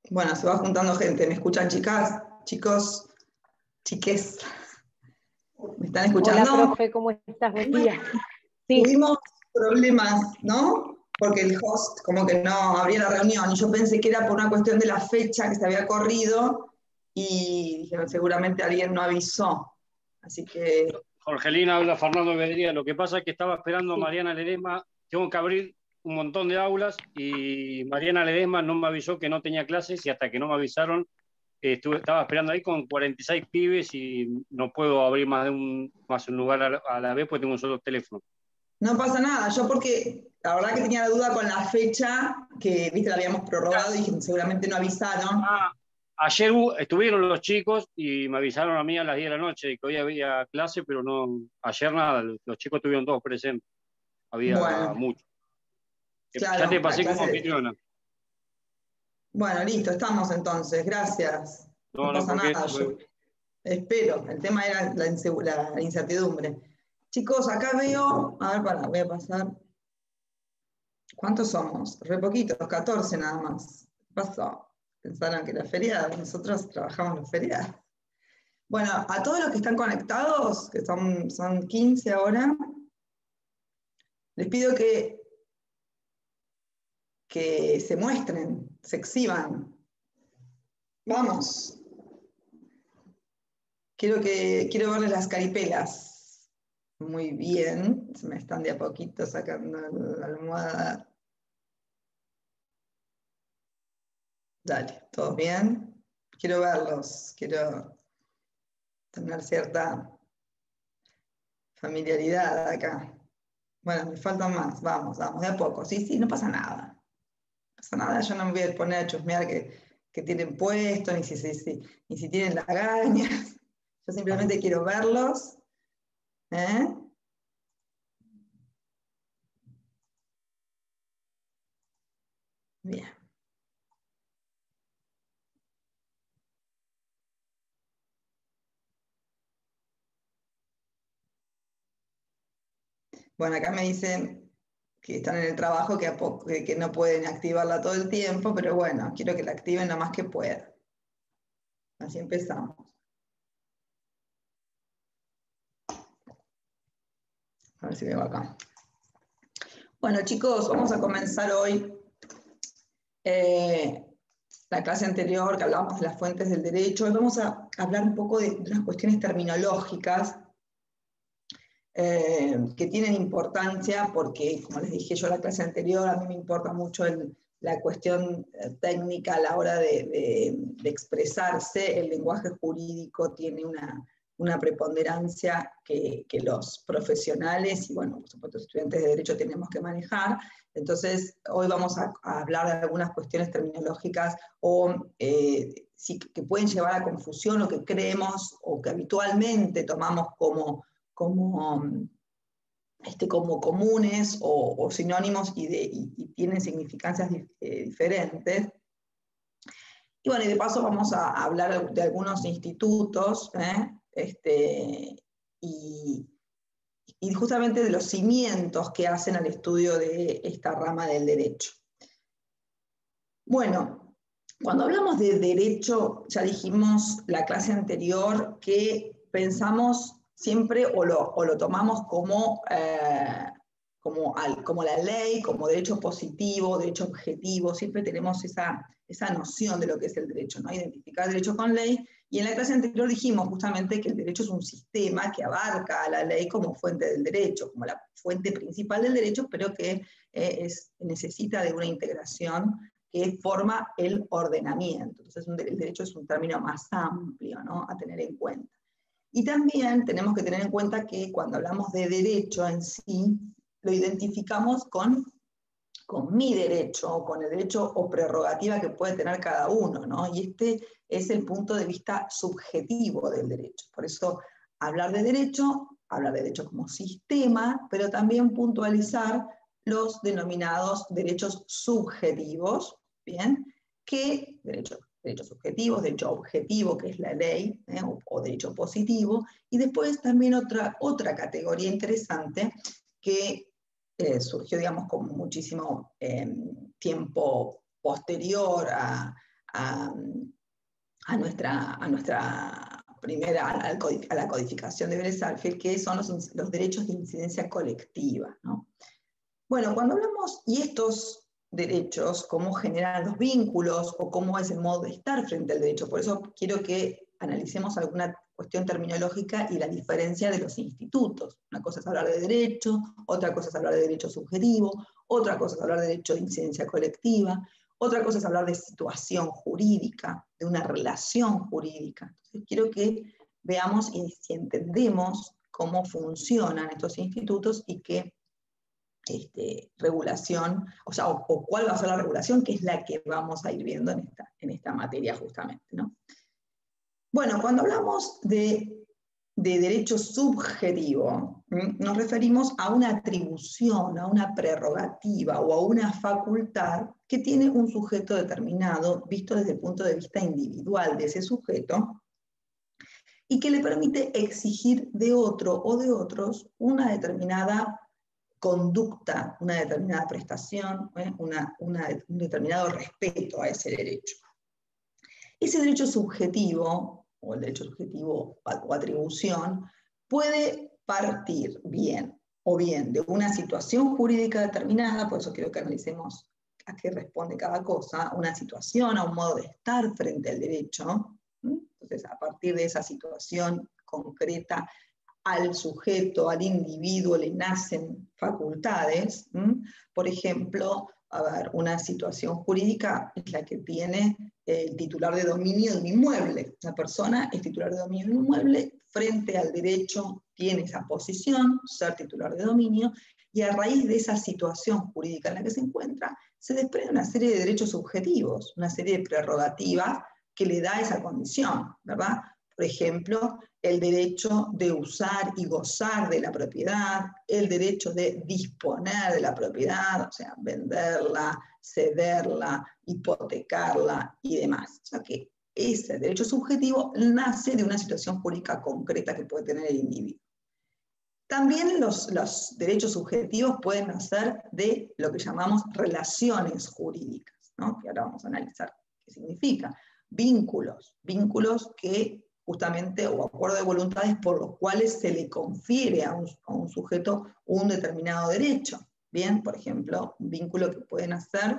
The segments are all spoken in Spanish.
Bueno, se va juntando gente. ¿Me escuchan, chicas? Chicos, chiques. ¿Me están Hola, escuchando? profe, ¿cómo estás? Buen día. Sí, Tuvimos problemas, ¿no? Porque el host como que no abría la reunión y yo pensé que era por una cuestión de la fecha que se había corrido y dijeron, seguramente alguien no avisó. Así que, Jorgelina, habla Fernando Bedría. Lo que pasa es que estaba esperando a sí. Mariana Ledesma. Tengo que abrir un montón de aulas y Mariana Ledesma no me avisó que no tenía clases y hasta que no me avisaron estaba esperando ahí con 46 pibes y no puedo abrir más un lugar a la vez porque tengo un solo teléfono. no pasa nada. Yo porque la verdad que tenía la duda con la fecha, que, viste, la habíamos prorrogado y dije, seguramente no avisaron. Ayer estuvieron los chicos y me avisaron a mí a las 10 de la noche que hoy había clase, pero no, ayer nada, los chicos estuvieron todos presentes, había Bueno, muchos. Ya te claro, la pasé como clase. anfitriona. Bueno, listo, estamos entonces, gracias. No No, no, pasa porque nada, yo espero. El tema era la incertidumbre. Chicos, acá veo, a ver, voy a pasar. ¿Cuántos somos? Re poquitos, 14 nada más. ¿Qué pasó? Pensaron que era feriado, nosotros trabajamos los feriados. Bueno, a todos los que están conectados, que son 15 ahora, les pido que se muestren, se exhiban. Vamos. Quiero verles las caripelas. Muy bien. Se me están de a poquito sacando la almohada. Dale, ¿todos bien? Quiero verlos. Quiero tener cierta familiaridad acá. Bueno, me faltan más. Vamos, de a poco. Sí, no pasa nada. No pasa nada. Yo no me voy a poner a chusmear que tienen puesto, ni si tienen lagañas. Yo simplemente quiero verlos. ¿Eh? Bien. Bueno, acá me dicen que están en el trabajo, que no pueden activarla todo el tiempo, pero bueno, quiero que la activen lo más que puedan. Así empezamos. A ver si veo acá. Bueno, chicos, vamos a comenzar hoy la clase anterior que hablábamos de las fuentes del derecho. Hoy vamos a hablar un poco de unas cuestiones terminológicas que tienen importancia porque, como les dije yo en la clase anterior, a mí me importa mucho la cuestión técnica a la hora de expresarse. El lenguaje jurídico tiene una preponderancia que los profesionales y, bueno, por supuesto, los estudiantes de Derecho tenemos que manejar. Entonces, hoy vamos a hablar de algunas cuestiones terminológicas que pueden llevar a confusión o que creemos o que habitualmente tomamos como comunes o sinónimos y tienen significancias diferentes. Y bueno, y de paso vamos a hablar de algunos institutos y justamente de los cimientos que hacen al estudio de esta rama del derecho. Bueno, cuando hablamos de derecho, ya dijimos la clase anterior que pensamos siempre o lo tomamos como la ley, como derecho positivo, derecho objetivo. Siempre tenemos esa noción de lo que es el derecho, ¿no? Identificar el derecho con ley. Y en la clase anterior dijimos justamente que el derecho es un sistema que abarca a la ley como fuente del derecho, como la fuente principal del derecho, pero que necesita de una integración que forma el ordenamiento. Entonces, el derecho es un término más amplio, ¿no?, a tener en cuenta. Y también tenemos que tener en cuenta que cuando hablamos de derecho en sí, lo identificamos con mi derecho, o con el derecho o prerrogativa que puede tener cada uno, ¿no? Y este es el punto de vista subjetivo del derecho. Por eso, hablar de derecho como sistema, pero también puntualizar los denominados derechos subjetivos, ¿bien? Derechos subjetivos, derecho objetivo, que es la ley, o derecho positivo, y después también otra categoría interesante que surgió, digamos, con muchísimo tiempo posterior a nuestra primera, a la codificación de Vélez-Sarsfield, que son los derechos de incidencia colectiva, ¿no? Bueno, cuando hablamos, y estos derechos, cómo generan los vínculos o cómo es el modo de estar frente al derecho, por eso quiero que analicemos alguna cuestión terminológica y la diferencia de los institutos. Una cosa es hablar de derecho, otra cosa es hablar de derecho subjetivo, otra cosa es hablar de derecho de incidencia colectiva, otra cosa es hablar de situación jurídica, de una relación jurídica. Entonces quiero que veamos y si entendemos cómo funcionan estos institutos y qué regulación, o cuál va a ser la regulación, que es la que vamos a ir viendo en esta materia justamente, ¿no? Bueno, cuando hablamos de derecho subjetivo, nos referimos a una atribución, a una prerrogativa o a una facultad que tiene un sujeto determinado, visto desde el punto de vista individual de ese sujeto, y que le permite exigir de otro o de otros una determinada conducta, una determinada prestación, un determinado respeto a ese derecho. Ese derecho subjetivo, o el derecho subjetivo o atribución, puede partir bien o bien de una situación jurídica determinada, por eso quiero que analicemos a qué responde cada cosa, una situación, a un modo de estar frente al derecho. Entonces, a partir de esa situación concreta, al sujeto, al individuo le nacen facultades. Por ejemplo, una situación jurídica es la que tiene el titular de dominio de un inmueble. La persona es titular de dominio de un inmueble, frente al derecho tiene esa posición, ser titular de dominio, y a raíz de esa situación jurídica en la que se encuentra, se desprende una serie de derechos subjetivos, una serie de prerrogativas que le da esa condición, ¿verdad? Por ejemplo, el derecho de usar y gozar de la propiedad, el derecho de disponer de la propiedad, o sea, venderla, cederla, hipotecarla y demás. O sea que ese derecho subjetivo nace de una situación jurídica concreta que puede tener el individuo. También los derechos subjetivos pueden nacer de lo que llamamos relaciones jurídicas, ¿no? Que ahora vamos a analizar qué significa. Vínculos que justamente, o acuerdo de voluntades por los cuales se le confiere a un sujeto un determinado derecho. Bien, por ejemplo, un vínculo que puede nacer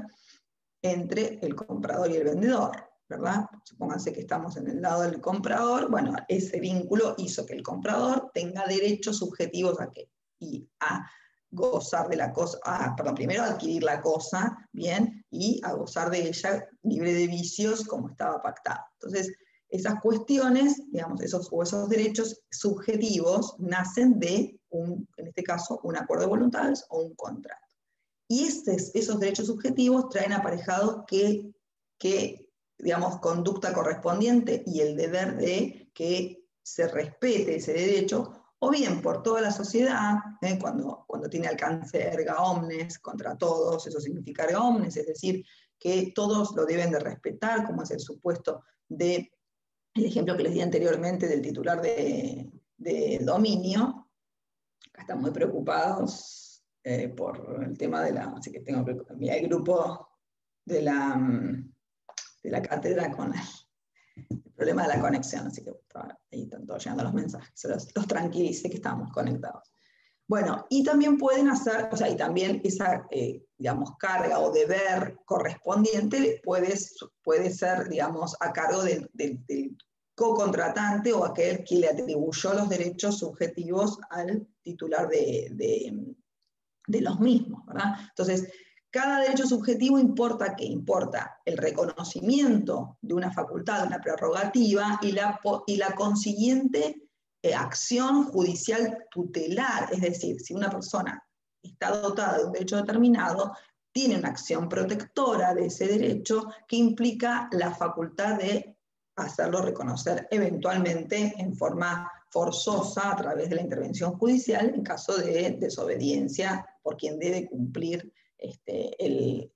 entre el comprador y el vendedor, ¿verdad? Supónganse que estamos en el lado del comprador, bueno, ese vínculo hizo que el comprador tenga derechos subjetivos a gozar de la cosa, primero adquirir la cosa, bien, y a gozar de ella libre de vicios como estaba pactado. Entonces, esas cuestiones, digamos, esos derechos subjetivos nacen de, en este caso, un acuerdo de voluntades o un contrato. Y esos derechos subjetivos traen aparejados que, digamos, conducta correspondiente y el deber de que se respete ese derecho, o bien por toda la sociedad, cuando tiene alcance erga omnes, contra todos, eso significa erga omnes, es decir, que todos lo deben de respetar, como es el supuesto del ejemplo que les di anteriormente del titular de dominio. Acá están muy preocupados por el tema así que tengo que enviar el grupo de la cátedra con el problema de la conexión, así que ahí están todos llegando los mensajes, se los tranquilice que estamos conectados. Bueno, y también pueden hacer, y también esa, digamos, carga o deber correspondiente puede ser, digamos, a cargo del co-contratante o aquel que le atribuyó los derechos subjetivos al titular de los mismos, ¿verdad? Entonces, cada derecho subjetivo importa el reconocimiento de una facultad, de una prerrogativa y la consiguiente acción judicial tutelar, es decir, si una persona está dotada de un derecho determinado, tiene una acción protectora de ese derecho que implica la facultad de hacerlo reconocer eventualmente en forma forzosa a través de la intervención judicial en caso de desobediencia por quien debe cumplir el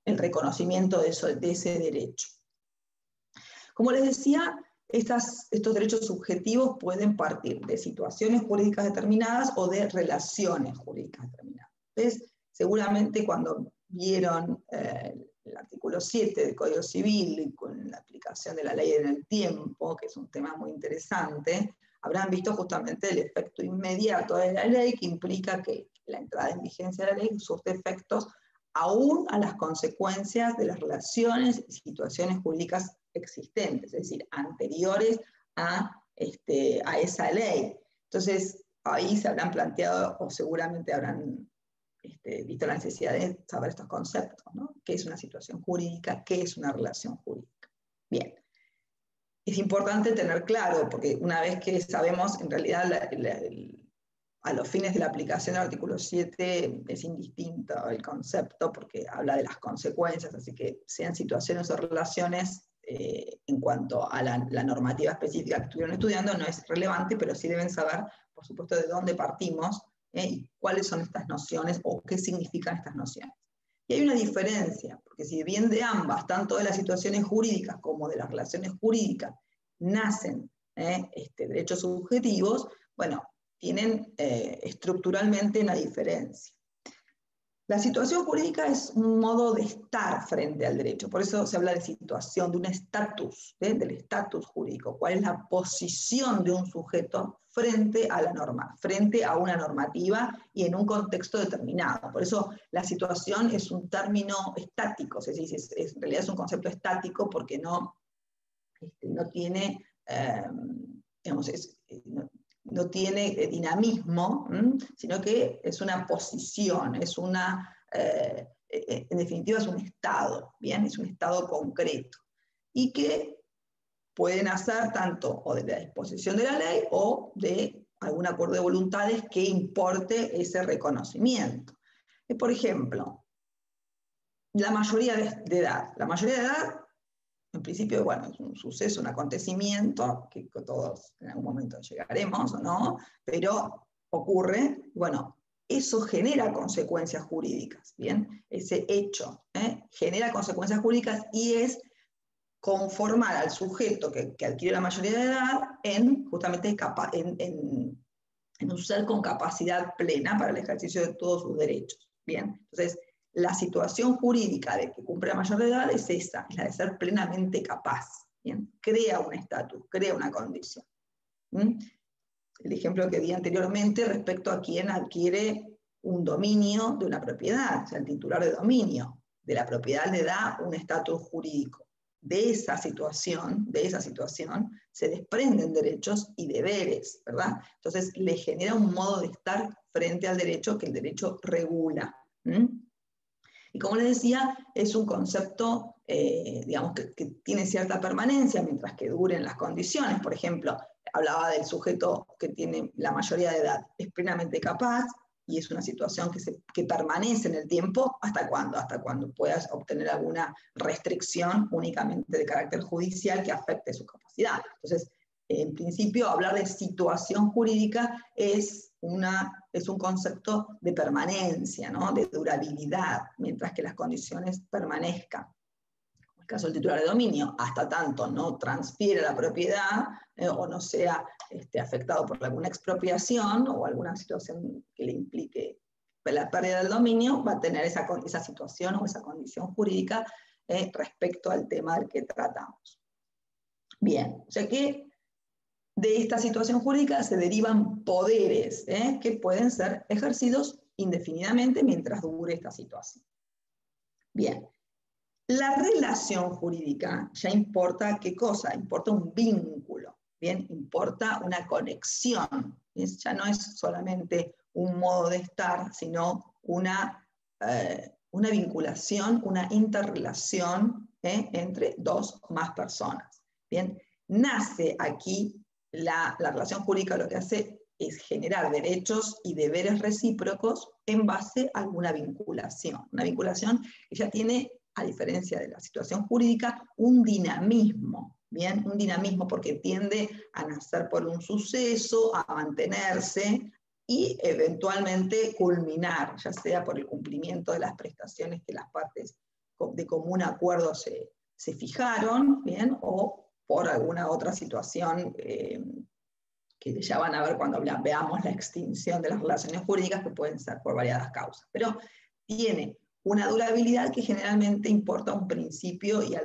reconocimiento de ese derecho. Como les decía, estos derechos subjetivos pueden partir de situaciones jurídicas determinadas o de relaciones jurídicas determinadas. Entonces, seguramente cuando vieron el artículo 7 del Código Civil y con la aplicación de la ley en el tiempo, que es un tema muy interesante, habrán visto justamente el efecto inmediato de la ley, que implica que la entrada en vigencia de la ley surte efectos aún a las consecuencias de las relaciones y situaciones jurídicas existentes, es decir, anteriores a esa ley. Entonces, ahí se habrán planteado, o seguramente habrán visto la necesidad de saber estos conceptos, ¿no? ¿Qué es una situación jurídica? ¿Qué es una relación jurídica? Bien. Es importante tener claro, porque una vez que sabemos, en realidad, a los fines de la aplicación del artículo 7 es indistinto el concepto, porque habla de las consecuencias, así que sean situaciones o relaciones, en cuanto a la normativa específica que estuvieron estudiando, no es relevante, pero sí deben saber, por supuesto, de dónde partimos, y cuáles son estas nociones o qué significan estas nociones. Y hay una diferencia, porque si bien de ambas, tanto de las situaciones jurídicas como de las relaciones jurídicas, nacen derechos subjetivos, bueno, tienen estructuralmente una diferencia. La situación jurídica es un modo de estar frente al derecho, por eso se habla de situación, de un estatus, del estatus jurídico, cuál es la posición de un sujeto frente a la norma, frente a una normativa y en un contexto determinado. Por eso la situación es un término estático, es decir, en realidad es un concepto estático porque no tiene, digamos, no tiene dinamismo, sino que es una posición, es en definitiva es un estado, ¿bien? Es un estado concreto, y que puede nacer tanto o de la disposición de la ley o de algún acuerdo de voluntades que importe ese reconocimiento. Por ejemplo, la mayoría de edad. La mayoría de edad, en principio, bueno, es un suceso, un acontecimiento, que todos en algún momento llegaremos o no, pero ocurre, bueno, eso genera consecuencias jurídicas, ¿bien? Ese hecho genera consecuencias jurídicas y es conformar al sujeto que adquiere la mayoría de edad en justamente en un ser con capacidad plena para el ejercicio de todos sus derechos, ¿bien? Entonces, la situación jurídica de que cumple la mayor de edad es esa, es la de ser plenamente capaz, ¿bien? Crea un estatus, crea una condición. El ejemplo que di anteriormente respecto a quien adquiere un dominio de una propiedad, o sea, el titular de dominio de la propiedad le da un estatus jurídico. De esa situación se desprenden derechos y deberes, ¿verdad? Entonces le genera un modo de estar frente al derecho que el derecho regula. Y como les decía, es un concepto, digamos, que tiene cierta permanencia mientras que duren las condiciones. Por ejemplo, hablaba del sujeto que tiene la mayoría de edad, es plenamente capaz, y es una situación que permanece en el tiempo. ¿Hasta cuándo? Hasta cuando puedas obtener alguna restricción únicamente de carácter judicial que afecte su capacidad. Entonces, en principio, hablar de situación jurídica es un concepto de permanencia, ¿no? De durabilidad, mientras que las condiciones permanezcan. En el caso del titular de dominio, hasta tanto no transfiere la propiedad o no sea afectado por alguna expropiación o alguna situación que le implique la pérdida del dominio, va a tener esa situación o esa condición jurídica respecto al tema del que tratamos. Bien, o sea que de esta situación jurídica se derivan poderes que pueden ser ejercidos indefinidamente mientras dure esta situación. Bien, la relación jurídica ya importa ¿qué cosa? Importa un vínculo, ¿bien? Importa una conexión. Ya no es solamente un modo de estar, sino una vinculación, una interrelación entre dos o más personas. Bien, nace aquí la relación jurídica, lo que hace es generar derechos y deberes recíprocos en base a una vinculación que ya tiene, a diferencia de la situación jurídica, un dinamismo, ¿bien? Un dinamismo porque tiende a nacer por un suceso, a mantenerse y eventualmente culminar, ya sea por el cumplimiento de las prestaciones que las partes de común acuerdo se fijaron, ¿bien? O por alguna otra situación que ya van a ver cuando veamos la extinción de las relaciones jurídicas, que pueden ser por variadas causas. Pero tiene una durabilidad que generalmente importa un principio y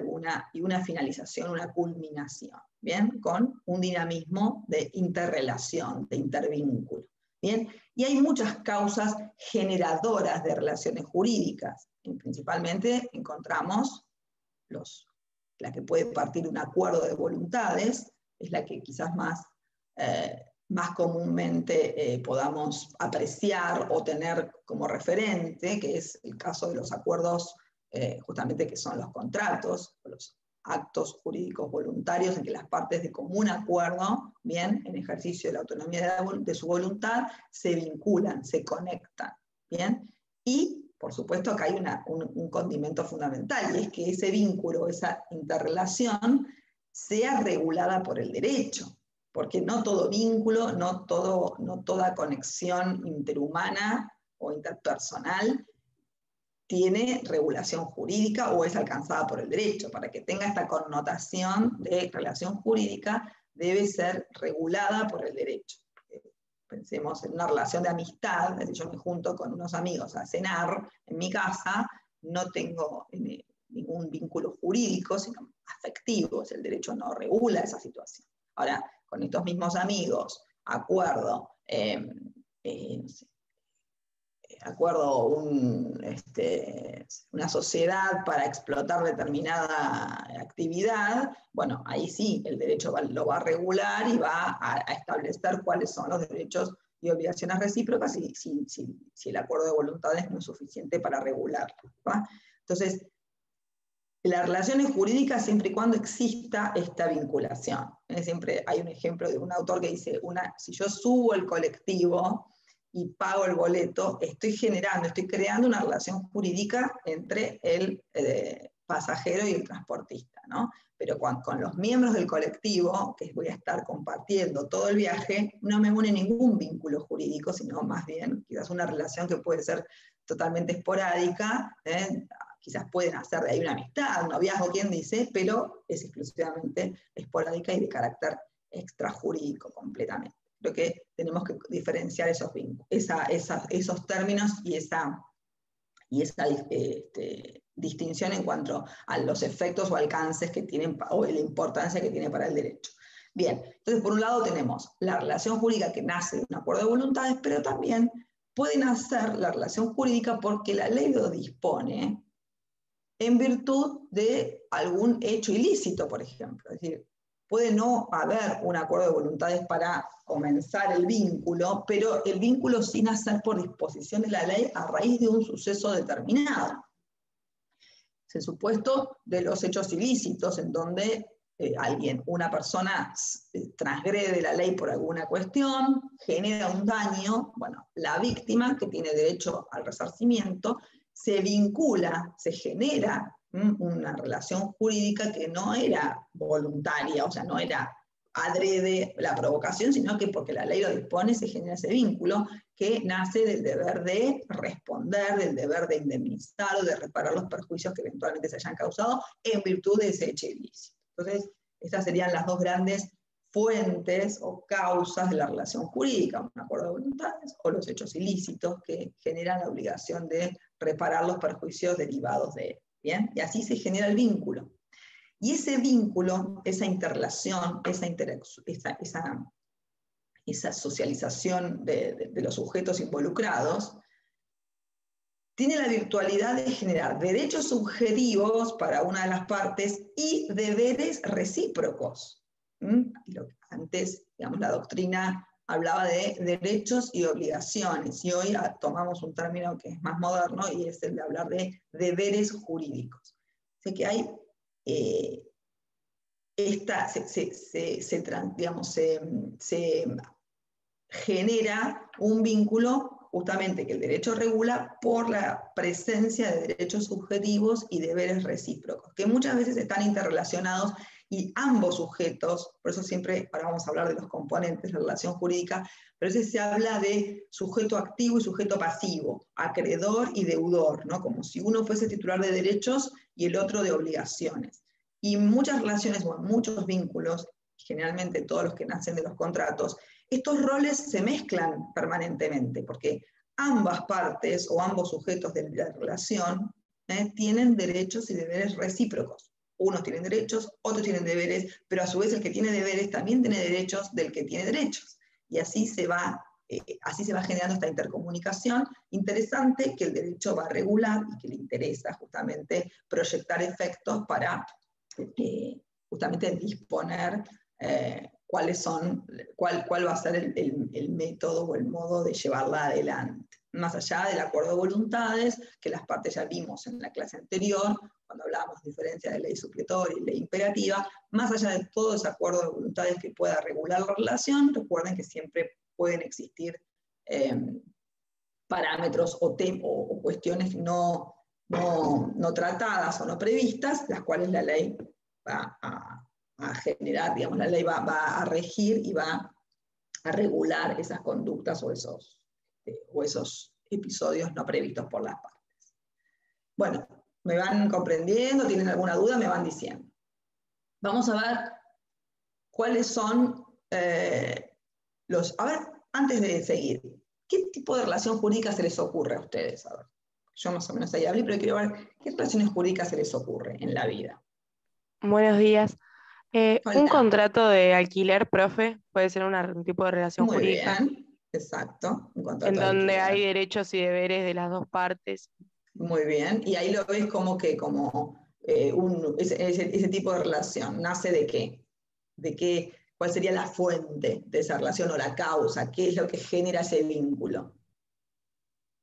una finalización, una culminación, ¿bien? Con un dinamismo de interrelación, de intervínculo, ¿bien? Y hay muchas causas generadoras de relaciones jurídicas. Principalmente encontramos la que puede partir de un acuerdo de voluntades, es la que quizás más comúnmente podamos apreciar o tener como referente, que es el caso de los acuerdos, justamente que son los contratos, los actos jurídicos voluntarios en que las partes de común acuerdo, bien, en ejercicio de la autonomía de su voluntad, se vinculan, se conectan, bien, y por supuesto acá hay un condimento fundamental, y es que ese vínculo, esa interrelación, sea regulada por el derecho, porque no todo vínculo, no toda conexión interhumana o interpersonal tiene regulación jurídica o es alcanzada por el derecho. Para que tenga esta connotación de relación jurídica, debe ser regulada por el derecho. Pensemos en una relación de amistad, es decir, yo me junto con unos amigos a cenar en mi casa, no tengo ningún vínculo jurídico, sino afectivo, el derecho no regula esa situación. Ahora, con estos mismos amigos, acuerdo una sociedad para explotar determinada actividad, bueno, ahí sí, el derecho lo va a regular y va a establecer cuáles son los derechos y obligaciones recíprocas si el acuerdo de voluntades no es suficiente para regularlo, ¿va? Entonces, las relaciones jurídicas siempre y cuando exista esta vinculación. Siempre hay un ejemplo de un autor que dice, si yo subo el colectivo y pago el boleto, estoy creando una relación jurídica entre el pasajero y el transportista, ¿no? Pero con los miembros del colectivo, que voy a estar compartiendo todo el viaje, no me une ningún vínculo jurídico, sino más bien quizás una relación que puede ser totalmente esporádica, quizás pueden hacer de ahí una amistad, un noviazgo, quien dice, pero es exclusivamente esporádica y de carácter extrajurídico completamente. Creo que tenemos que diferenciar esos términos y esa distinción en cuanto a los efectos o alcances que tienen, o la importancia que tiene para el derecho. Bien, entonces por un lado tenemos la relación jurídica que nace de un acuerdo de voluntades, pero también puede nacer la relación jurídica porque la ley lo dispone en virtud de algún hecho ilícito, por ejemplo. Es decir, puede no haber un acuerdo de voluntades para comenzar el vínculo, pero el vínculo sí nacer por disposición de la ley a raíz de un suceso determinado. Es el supuesto de los hechos ilícitos, en donde una persona transgrede la ley por alguna cuestión, genera un daño, bueno, la víctima, que tiene derecho al resarcimiento, se vincula, se genera una relación jurídica que no era voluntaria, o sea, no era adrede la provocación, sino que porque la ley lo dispone se genera ese vínculo que nace del deber de responder, del deber de indemnizar o de reparar los perjuicios que eventualmente se hayan causado en virtud de ese hecho ilícito. Entonces, estas serían las dos grandes fuentes o causas de la relación jurídica, un acuerdo de voluntades o los hechos ilícitos que generan la obligación de reparar los perjuicios derivados de él. ¿Bien? Y así se genera el vínculo. Y ese vínculo, esa interrelación, esa socialización de los sujetos involucrados, tiene la virtualidad de generar derechos subjetivos para una de las partes y deberes recíprocos. Antes, digamos, la doctrina hablaba de derechos y obligaciones, y hoy tomamos un término que es más moderno y es el de hablar de deberes jurídicos. Así que hay se genera un vínculo justamente que el derecho regula por la presencia de derechos subjetivos y deberes recíprocos, que muchas veces están interrelacionados y ambos sujetos, por eso siempre, ahora vamos a hablar de los componentes de la relación jurídica, pero a veces se habla de sujeto activo y sujeto pasivo, acreedor y deudor, ¿no? Como si uno fuese titular de derechos y el otro de obligaciones. Y en muchas relaciones o en muchos vínculos, generalmente todos los que nacen de los contratos, estos roles se mezclan permanentemente, porque ambas partes o ambos sujetos de la relación tienen derechos y deberes recíprocos. Unos tienen derechos, otros tienen deberes, pero a su vez el que tiene deberes también tiene derechos del que tiene derechos. Y así se va generando esta intercomunicación interesante que el derecho va a regular y que le interesa justamente proyectar efectos para justamente disponer cuál va a ser el método o el modo de llevarla adelante. Más allá del acuerdo de voluntades, que las partes ya vimos en la clase anterior, cuando hablábamos de diferencia de ley supletoria y ley imperativa, más allá de todo ese acuerdo de voluntades que pueda regular la relación, recuerden que siempre pueden existir parámetros o cuestiones no tratadas o no previstas, las cuales la ley va a generar, digamos, la ley va a regir y va a regular esas conductas o esos episodios no previstos por las partes. Bueno, ¿me van comprendiendo? ¿Tienen alguna duda? Me van diciendo. Vamos a ver cuáles son a ver, antes de seguir, ¿qué tipo de relación jurídica se les ocurre a ustedes? A ver, yo más o menos ahí hablé, pero quiero ver qué relaciones jurídicas se les ocurre en la vida. Buenos días. Un contrato de alquiler, profe, puede ser un tipo de relación Muy jurídica. bien, exacto. Un contrato En de donde alquiler. hay derechos y deberes de las dos partes. Muy bien, y ahí lo ves como ese tipo de relación. ¿Nace de qué? ¿Cuál sería la fuente de esa relación o la causa? ¿Qué es lo que genera ese vínculo?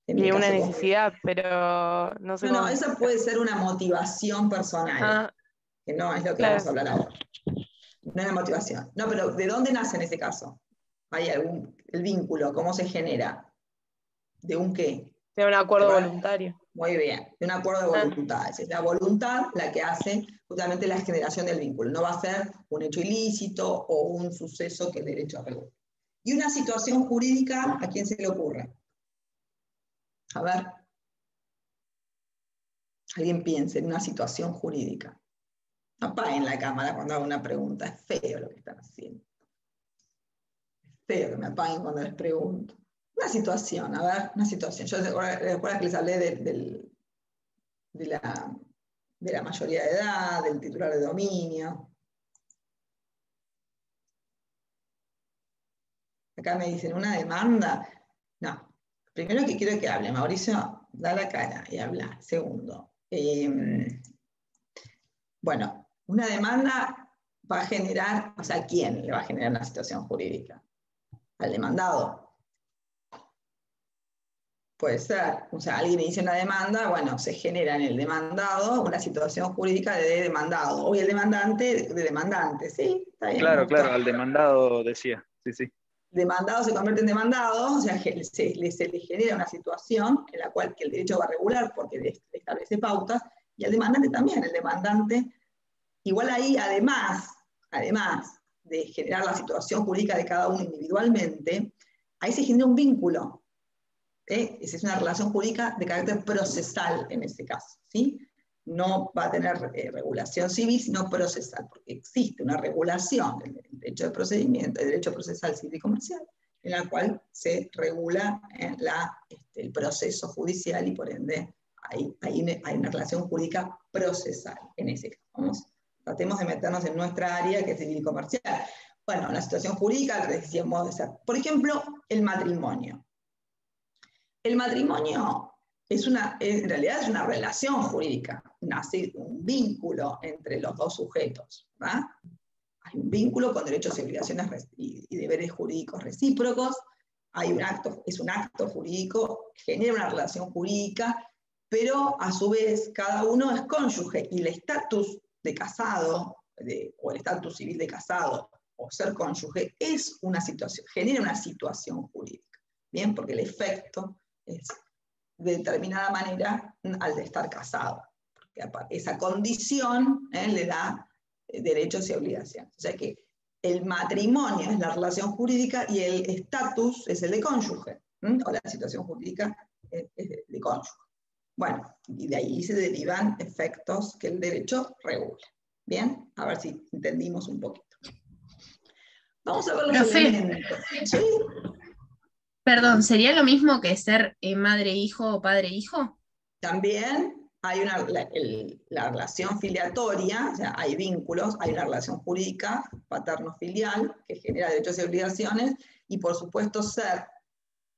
Y una necesidad, pero no sé cómo. No, esa puede ser una motivación personal, que no es lo que vamos a hablar ahora. No es la motivación. No, pero ¿de dónde nace en ese caso? El vínculo, ¿cómo se genera? ¿De un qué? De un acuerdo voluntario. Muy bien, de un acuerdo de voluntades. Es la voluntad la que hace justamente la generación del vínculo. No va a ser un hecho ilícito o un suceso que el derecho regula. Y una situación jurídica, ¿a quién se le ocurre? A ver. Alguien piense en una situación jurídica. Apaguen la cámara cuando hago una pregunta. Es feo lo que están haciendo. Es feo que me apaguen cuando les pregunto. Una situación, a ver, una situación. Yo recuerdo que les hablé de la mayoría de edad, del titular de dominio. Acá me dicen, ¿una demanda? No. Primero que quiero que hable, Mauricio, da la cara y habla. Segundo. Bueno, una demanda va a generar, o sea, ¿quién le va a generar una situación jurídica? Al demandado. Puede ser, o sea, alguien inicia una demanda, bueno, se genera en el demandado una situación jurídica de demandado, o el demandante de demandante, ¿sí? Está bien. Claro, al demandado decía, sí. Demandado se convierte en demandado, o sea, se le genera una situación en la cual que el derecho va a regular porque le establece pautas, y el demandante también, el demandante, igual ahí, además de generar la situación jurídica de cada uno individualmente, ahí se genera un vínculo. Esa es una relación jurídica de carácter procesal en ese caso, ¿sí? No va a tener regulación civil, sino procesal, porque existe una regulación del derecho de procedimiento, del derecho procesal civil y comercial, en la cual se regula el proceso judicial y por ende hay una relación jurídica procesal en ese caso. Tratemos de meternos en nuestra área, que es civil y comercial. Bueno, la situación jurídica, decíamos, por ejemplo, el matrimonio. El matrimonio en realidad es una relación jurídica, nace un vínculo entre los dos sujetos, ¿verdad? Hay un vínculo con derechos y obligaciones y deberes jurídicos recíprocos, es un acto jurídico, genera una relación jurídica, pero a su vez cada uno es cónyuge y el estatus de casado, o el estatus civil de casado, o ser cónyuge, genera una situación jurídica, ¿bien? Porque el efecto es de determinada manera al de estar casado. Porque esa condición le da derechos y obligaciones. O sea que el matrimonio es la relación jurídica y el estatus es el de cónyuge, o la situación jurídica es de cónyuge. Bueno, y de ahí se derivan efectos que el derecho regula. Bien, a ver si entendimos un poquito. Vamos a ver los elementos. ¿Sí? Perdón, ¿sería lo mismo que ser madre-hijo o padre-hijo? También hay la relación filiatoria, o sea, hay vínculos, hay una relación jurídica paterno-filial que genera derechos y obligaciones, y por supuesto ser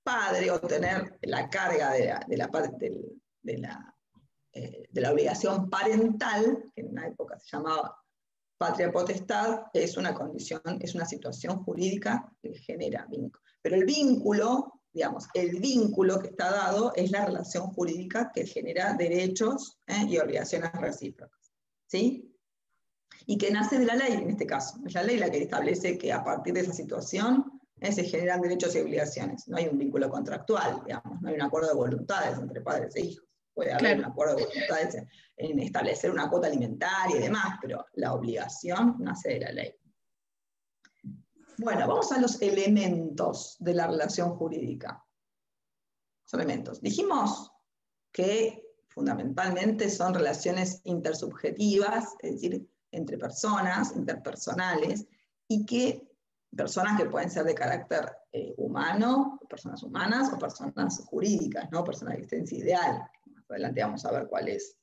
padre o tener la carga de la obligación parental, que en una época se llamaba patria potestad, es una condición, es una situación jurídica que genera vínculo. Pero el vínculo, digamos, el vínculo que está dado es la relación jurídica que genera derechos y obligaciones recíprocas, ¿sí? Y que nace de la ley en este caso. Es la ley la que establece que a partir de esa situación se generan derechos y obligaciones. No hay un vínculo contractual, digamos, no hay un acuerdo de voluntades entre padres e hijos. Puede haber un acuerdo de voluntades en establecer una cuota alimentaria y demás, pero la obligación nace de la ley. Bueno, vamos a los elementos de la relación jurídica. Los elementos. Dijimos que fundamentalmente son relaciones intersubjetivas, es decir, entre personas, interpersonales, y que personas que pueden ser de carácter humano, personas humanas o personas jurídicas, ¿no? Personas de existencia ideal. Más adelante vamos a ver cuál es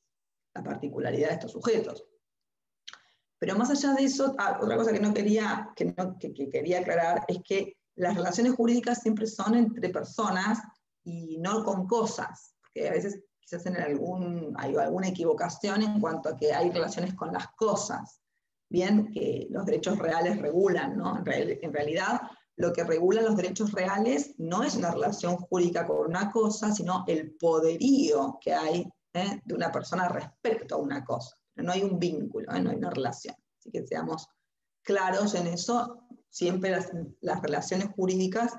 la particularidad de estos sujetos. Pero más allá de eso, otra cosa que quería aclarar es que las relaciones jurídicas siempre son entre personas y no con cosas, porque a veces quizás hay alguna equivocación en cuanto a que hay relaciones con las cosas, bien, que los derechos reales regulan, ¿no? En realidad, lo que regulan los derechos reales no es una relación jurídica con una cosa, sino el poderío que hay de una persona respecto a una cosa. No hay un vínculo, no hay una relación. Así que seamos claros en eso. Siempre las relaciones jurídicas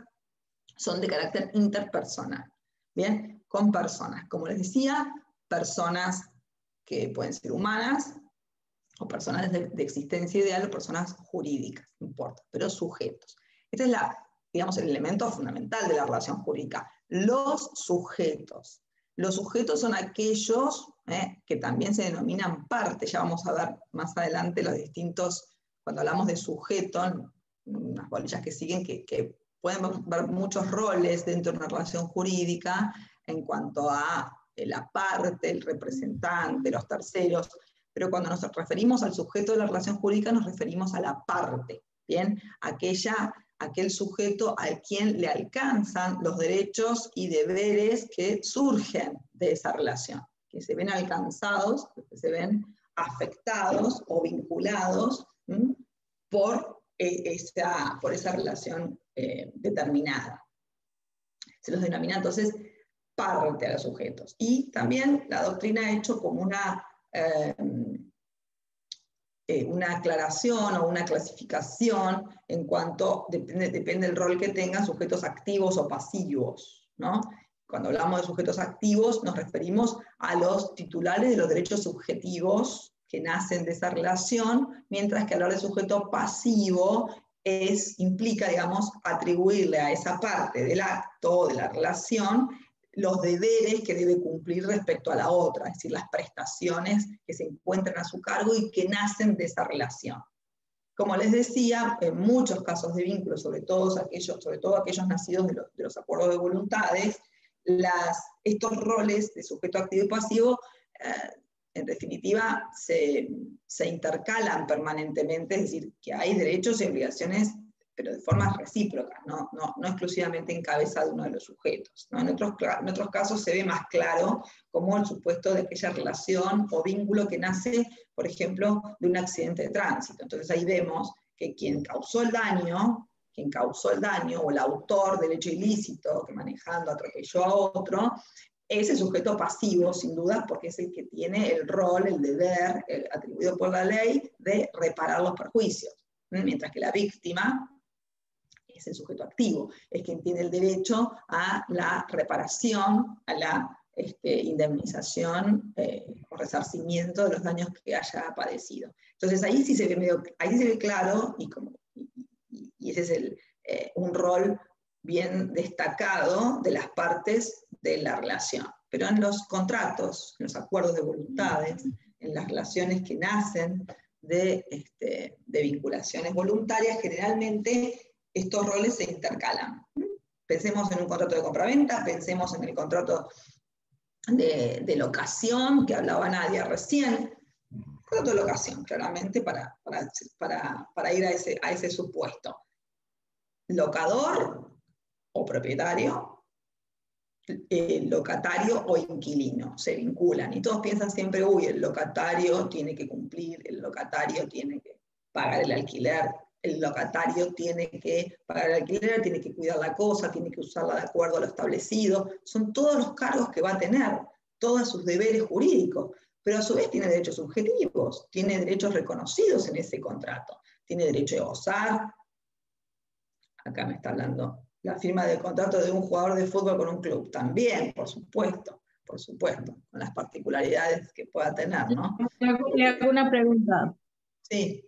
son de carácter interpersonal. Bien, con personas. Como les decía, personas que pueden ser humanas, o personas de existencia ideal, o personas jurídicas, no importa, pero sujetos. Este es digamos, el elemento fundamental de la relación jurídica. Los sujetos. Los sujetos son aquellos que también se denominan parte. Ya vamos a ver más adelante los distintos, cuando hablamos de sujeto, unas bolillas que siguen, que pueden ver muchos roles dentro de una relación jurídica en cuanto a la parte, el representante, los terceros, pero cuando nos referimos al sujeto de la relación jurídica nos referimos a la parte, ¿bien? Aquel sujeto al quien le alcanzan los derechos y deberes que surgen de esa relación, que se ven alcanzados, que se ven afectados o vinculados por esa relación determinada. Se los denomina entonces parte a los sujetos. Y también la doctrina ha hecho como una aclaración o una clasificación en cuanto, depende del rol que tengan, sujetos activos o pasivos, ¿no? Cuando hablamos de sujetos activos nos referimos a los titulares de los derechos subjetivos que nacen de esa relación, mientras que hablar de sujeto pasivo implica, digamos, atribuirle a esa parte del acto o de la relación los deberes que debe cumplir respecto a la otra, es decir, las prestaciones que se encuentran a su cargo y que nacen de esa relación. Como les decía, en muchos casos de vínculo, sobre todo aquellos nacidos de los acuerdos de voluntades, estos roles de sujeto activo y pasivo, en definitiva, se intercalan permanentemente, es decir, que hay derechos y obligaciones, pero de formas recíprocas, no exclusivamente en cabeza de uno de los sujetos, ¿no? En otros casos se ve más claro como el supuesto de aquella relación o vínculo que nace, por ejemplo, de un accidente de tránsito. Entonces ahí vemos que quien causó el daño, o el autor del hecho ilícito que manejando atropelló a otro, es el sujeto pasivo, sin duda, porque es el que tiene el rol, el deber atribuido por la ley de reparar los perjuicios, mientras que la víctima es el sujeto activo, es quien tiene el derecho a la reparación, a la indemnización o resarcimiento de los daños que haya padecido. Entonces ahí sí se ve claro, y ese es un rol bien destacado de las partes de la relación. Pero en los contratos, en los acuerdos de voluntades, en las relaciones que nacen de vinculaciones voluntarias, generalmente estos roles se intercalan. Pensemos en un contrato de compraventa, pensemos en el contrato de locación, que hablaba Nadia recién. Contrato de locación, claramente, para ir a ese supuesto. Locador o propietario, locatario o inquilino, se vinculan. Y todos piensan siempre, uy, el locatario tiene que cumplir, el locatario tiene que pagar el alquiler, el locatario tiene que pagar el alquiler, tiene que cuidar la cosa, tiene que usarla de acuerdo a lo establecido. Son todos los cargos que va a tener, todos sus deberes jurídicos, pero a su vez tiene derechos subjetivos, tiene derechos reconocidos en ese contrato, tiene derecho de gozar. Acá me está hablando la firma de contrato de un jugador de fútbol con un club, también, por supuesto, con las particularidades que pueda tener, ¿no? Le hago una pregunta. Sí.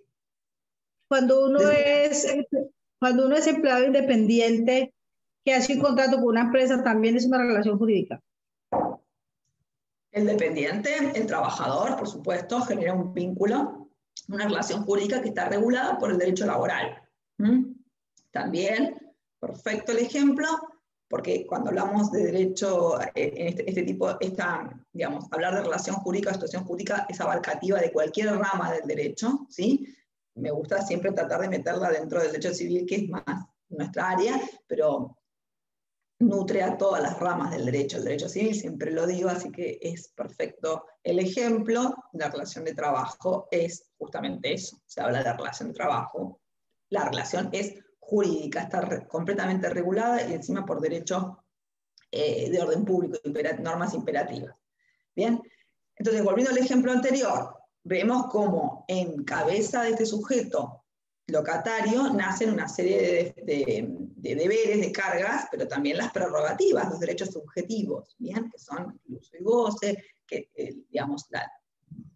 Cuando uno es empleado independiente que hace un contrato con una empresa, ¿también es una relación jurídica? El dependiente, el trabajador, por supuesto, genera un vínculo, una relación jurídica que está regulada por el derecho laboral. También, perfecto el ejemplo, porque cuando hablamos de derecho, digamos, hablar de relación jurídica, situación jurídica, es abarcativa de cualquier rama del derecho, ¿sí? Me gusta siempre tratar de meterla dentro del derecho civil, que es más nuestra área, pero nutre a todas las ramas del derecho. El derecho civil, siempre lo digo, así que es perfecto el ejemplo. La relación de trabajo es justamente eso. Se habla de relación de trabajo. La relación es jurídica, está completamente regulada y encima por derecho de orden público, normas imperativas. Bien, entonces volviendo al ejemplo anterior, vemos cómo en cabeza de este sujeto locatario nacen una serie de deberes, de cargas, pero también las prerrogativas, los derechos subjetivos, ¿bien? Que son el uso y goce, que, digamos,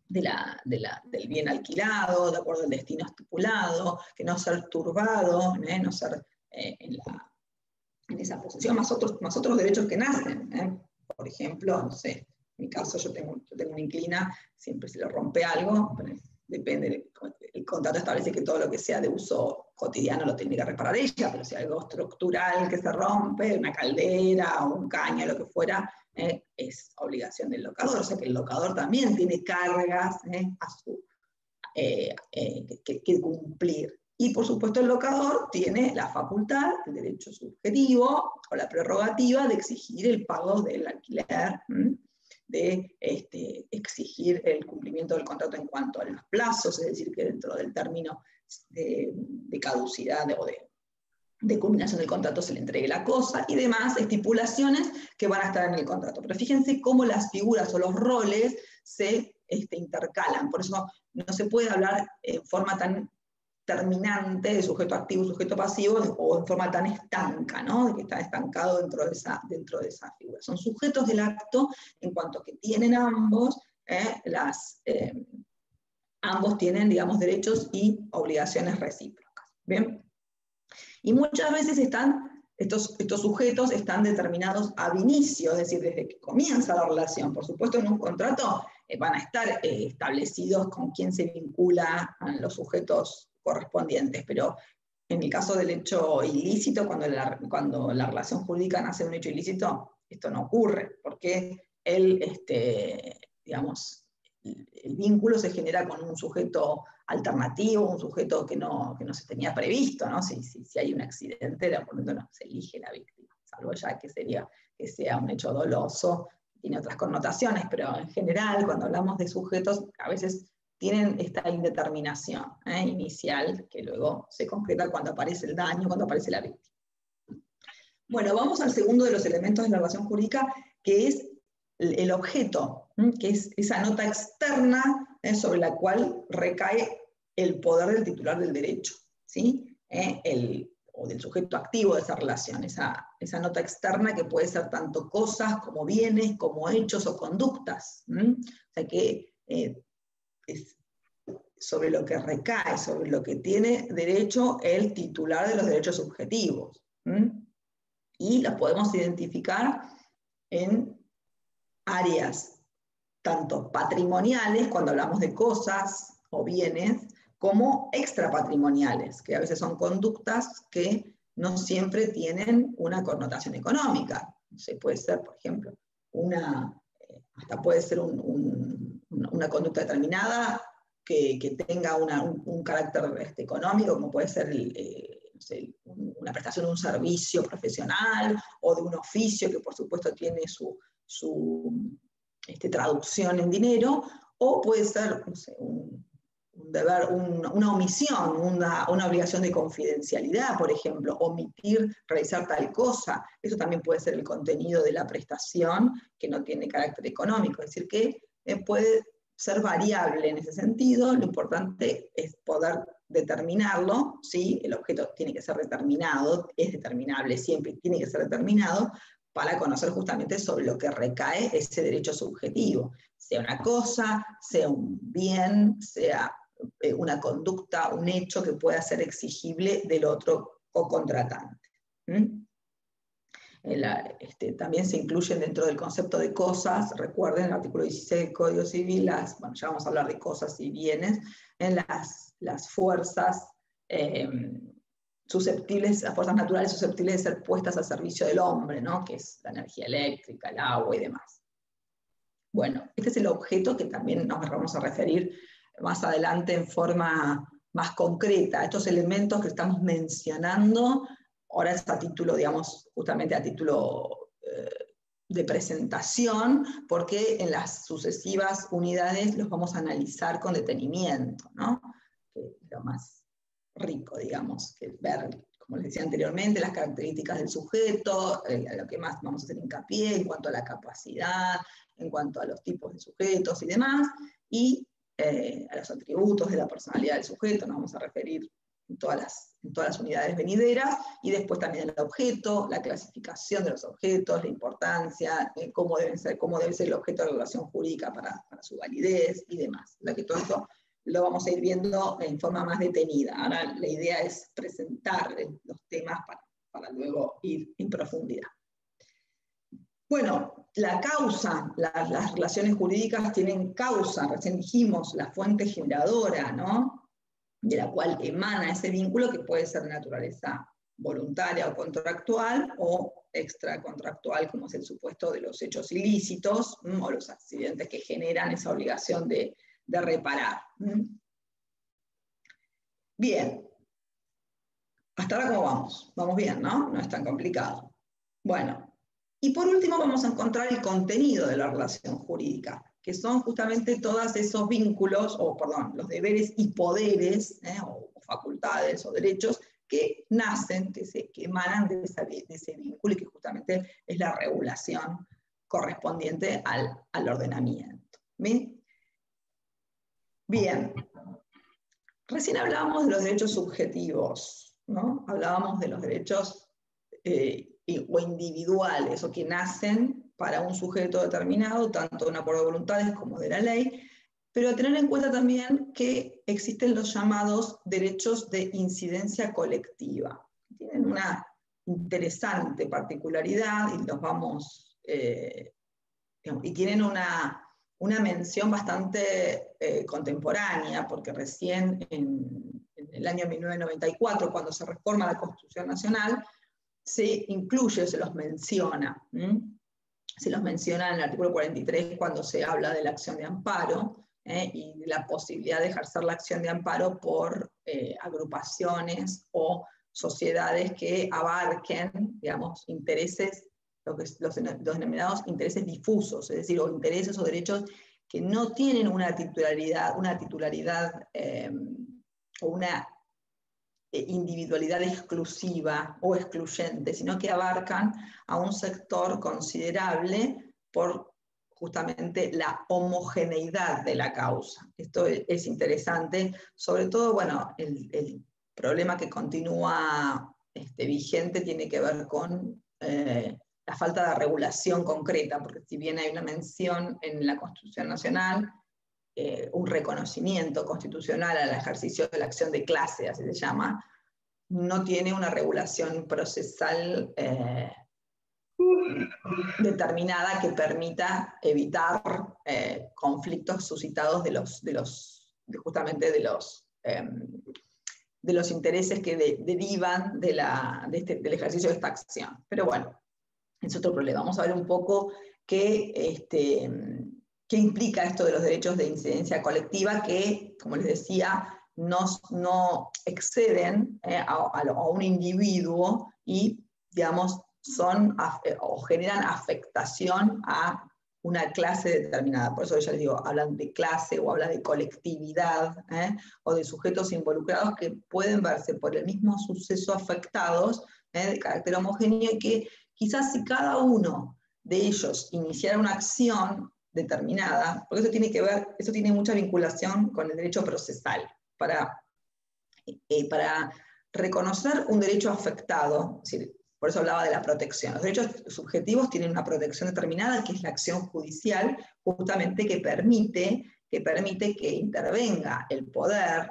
del bien alquilado, de acuerdo al destino estipulado, que no ser turbado, no ser en esa posesión, más otros derechos que nacen. Por ejemplo, no sé, en mi caso yo tengo una inquilina, siempre se le rompe algo, depende, el contrato establece que todo lo que sea de uso cotidiano lo tiene que reparar ella, pero si hay algo estructural que se rompe, una caldera o un caño, lo que fuera, es obligación del locador. O sea que el locador también tiene cargas que cumplir. Y por supuesto el locador tiene la facultad, el derecho subjetivo o la prerrogativa de exigir el pago del alquiler, de exigir el cumplimiento del contrato en cuanto a los plazos, es decir, que dentro del término de caducidad o de culminación del contrato se le entregue la cosa, y demás estipulaciones que van a estar en el contrato. Pero fíjense cómo las figuras o los roles se intercalan, por eso no se puede hablar en forma tan terminante de sujeto activo y sujeto pasivo, o en forma tan estanca, ¿no? De que está estancado dentro de esa figura. Son sujetos del acto en cuanto que tienen ambos, ambos tienen, digamos, derechos y obligaciones recíprocas. ¿Bien? Y muchas veces estos sujetos están determinados ab inicio, es decir, desde que comienza la relación. Por supuesto, en un contrato van a estar establecidos con quién se vincula a los sujetos correspondientes, pero en el caso del hecho ilícito, cuando la relación jurídica nace de un hecho ilícito, esto no ocurre, porque digamos, el vínculo se genera con un sujeto alternativo, un sujeto que no se tenía previsto, ¿no? Si hay un accidente, de acuerdo, no se elige la víctima, salvo ya que sea un hecho doloso, tiene otras connotaciones, pero en general, cuando hablamos de sujetos, a veces tienen esta indeterminación inicial, que luego se concreta cuando aparece el daño, cuando aparece la víctima. Bueno, vamos al segundo de los elementos de la relación jurídica, que es el objeto, que es esa nota externa sobre la cual recae el poder del titular del derecho, ¿sí? O del sujeto activo de esa relación, esa nota externa que puede ser tanto cosas como bienes, como hechos o conductas. O sea que es sobre lo que recae, sobre lo que tiene derecho el titular de los derechos subjetivos. Y las podemos identificar en áreas tanto patrimoniales, cuando hablamos de cosas o bienes, como extrapatrimoniales, que a veces son conductas que no siempre tienen una connotación económica. Puede ser, por ejemplo, hasta puede ser una conducta determinada que tenga un carácter económico, como puede ser no sé, una prestación de un servicio profesional o de un oficio que por supuesto tiene su traducción en dinero, o puede ser, no sé, un deber, una omisión, una obligación de confidencialidad, por ejemplo, omitir realizar tal cosa. Eso también puede ser el contenido de la prestación que no tiene carácter económico, es decir, que puede ser variable en ese sentido. Lo importante es poder determinarlo, ¿sí? El objeto tiene que ser determinado, es determinable siempre, tiene que ser determinado, para conocer justamente sobre lo que recae ese derecho subjetivo, sea una cosa, sea un bien, sea una conducta, un hecho que pueda ser exigible del otro co-contratante. También se incluyen dentro del concepto de cosas, recuerden el artículo 16 del Código Civil, bueno, ya vamos a hablar de cosas y bienes, en las fuerzas susceptibles, las fuerzas naturales susceptibles de ser puestas al servicio del hombre, ¿no? Que es la energía eléctrica, el agua y demás. Bueno, este es el objeto que también nos vamos a referir más adelante en forma más concreta. Estos elementos que estamos mencionando, ahora es a título, digamos, justamente a título de presentación, porque en las sucesivas unidades los vamos a analizar con detenimiento, ¿no? Que es lo más rico, digamos, que ver, como les decía anteriormente, las características del sujeto, a lo que más vamos a hacer hincapié en cuanto a la capacidad, en cuanto a los tipos de sujetos y demás, y a los atributos de la personalidad del sujeto, nos vamos a referir en todas las unidades venideras, y después también el objeto, la clasificación de los objetos, la importancia, cómo debe ser el objeto de relación jurídica para su validez y demás. Que todo esto lo vamos a ir viendo en forma más detenida. Ahora la idea es presentar los temas para luego ir en profundidad. Bueno, la causa, las relaciones jurídicas tienen causa, recién dijimos, la fuente generadora, ¿no? De la cual emana ese vínculo, que puede ser de naturaleza voluntaria o contractual, o extracontractual, como es el supuesto de los hechos ilícitos, o los accidentes que generan esa obligación de reparar. Bien. Hasta ahora, ¿cómo vamos? Vamos bien, ¿no? No es tan complicado. Bueno. Y por último vamos a encontrar el contenido de la relación jurídica, que son justamente todos esos vínculos, los deberes y poderes, o facultades o derechos que nacen, que emanan de ese vínculo, y que justamente es la regulación correspondiente al ordenamiento. ¿Bien? Bien. Recién hablábamos de los derechos subjetivos, ¿no? Hablábamos de los derechos o individuales, o que nacen para un sujeto determinado, tanto de un acuerdo de voluntades como de la ley, pero a tener en cuenta también que existen los llamados derechos de incidencia colectiva. Tienen una interesante particularidad y los vamos, y tienen una mención bastante contemporánea, porque recién en el año 1994, cuando se reforma la Constitución Nacional, se incluye, se los menciona. Se los menciona en el artículo 43 cuando se habla de la acción de amparo y de la posibilidad de ejercer la acción de amparo por agrupaciones o sociedades que abarquen, digamos, intereses, los denominados intereses difusos, es decir, o intereses o derechos que no tienen una titularidad o una individualidad exclusiva o excluyente, sino que abarcan a un sector considerable por justamente la homogeneidad de la causa. Esto es interesante, sobre todo, bueno, el problema que continúa vigente tiene que ver con la falta de regulación concreta, porque si bien hay una mención en la Constitución Nacional, un reconocimiento constitucional al ejercicio de la acción de clase, así se llama, no tiene una regulación procesal determinada que permita evitar conflictos suscitados justamente de los de los intereses que derivan del ejercicio de esta acción. Pero bueno, es otro problema. Vamos a ver un poco qué implica esto de los derechos de incidencia colectiva que, como les decía, no exceden a un individuo y, digamos, o generan afectación a una clase determinada. Por eso ya les digo, hablan de clase o hablan de colectividad, o de sujetos involucrados que pueden verse por el mismo suceso afectados, de carácter homogéneo, y que quizás si cada uno de ellos iniciara una acción determinada, porque eso tiene mucha vinculación con el derecho procesal, para reconocer un derecho afectado, es decir, por eso hablaba de la protección. Los derechos subjetivos tienen una protección determinada, que es la acción judicial, justamente que permite que intervenga el poder